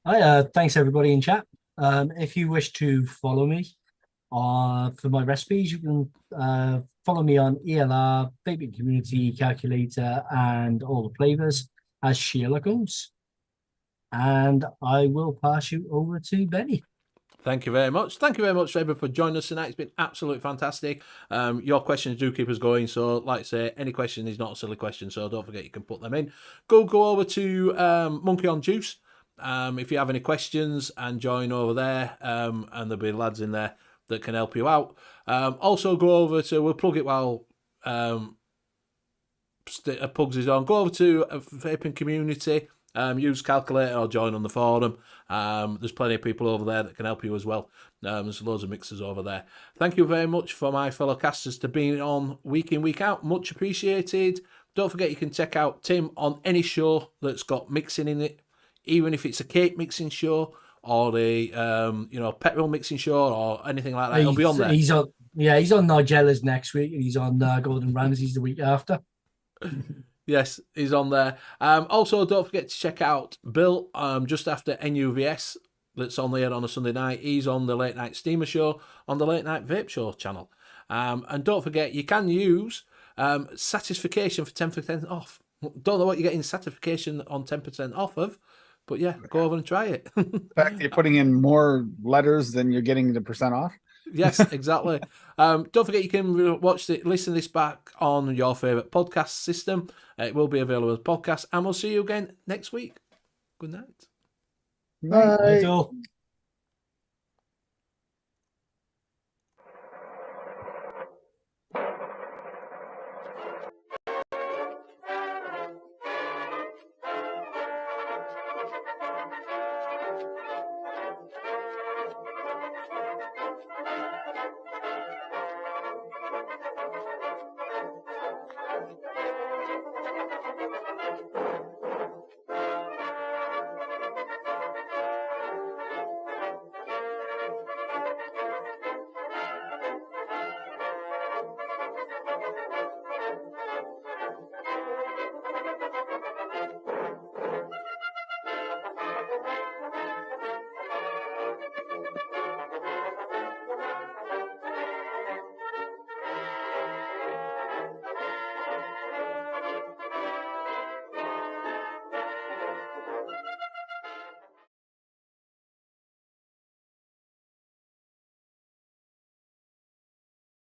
Hi, thanks everybody in chat. If you wish to follow me for my recipes, you can follow me on ELR, Vaping Community Calculator, and all the flavors as Sheila goes. And I will pass you over to Benny. Thank you very much. Thank you very much, everyone, for joining us tonight. It's been absolutely fantastic. Your questions do keep us going. So, like I say, any question is not a silly question. So don't forget you can put them in. Go over to Monkey on Juice if you have any questions and join over there. And there'll be lads in there that can help you out. Also, go over to, we'll plug it while Pugs is on. Go over to a Vaping Community. Use Calculator or join on the forum. There's plenty of people over there that can help you as well. There's loads of mixers over there. Thank you very much for my fellow casters to being on week in, week out. Much appreciated. Don't forget you can check out Tim on any show that's got mixing in it, even if it's a cake mixing show or the petrol mixing show or anything like that. He'll be on there. He's on Nigella's next week, and he's on Gordon Ramsay's the week after. Yes, he's on there. Also, don't forget to check out Bill just after NUVS that's on there on a Sunday night. He's on the Late Night Steamer Show on the Late Night Vape Show channel. And don't forget, you can use SATIFACATION for 10% off. Don't know what you're getting SATIFACATION on 10% off of, but yeah, go over and try it. In fact, you're putting in more letters than you're getting the % off. Yes, exactly. Don't forget you can listen to this back on your favourite podcast system. It will be available as a podcast, and we'll see you again next week. Good night. Bye.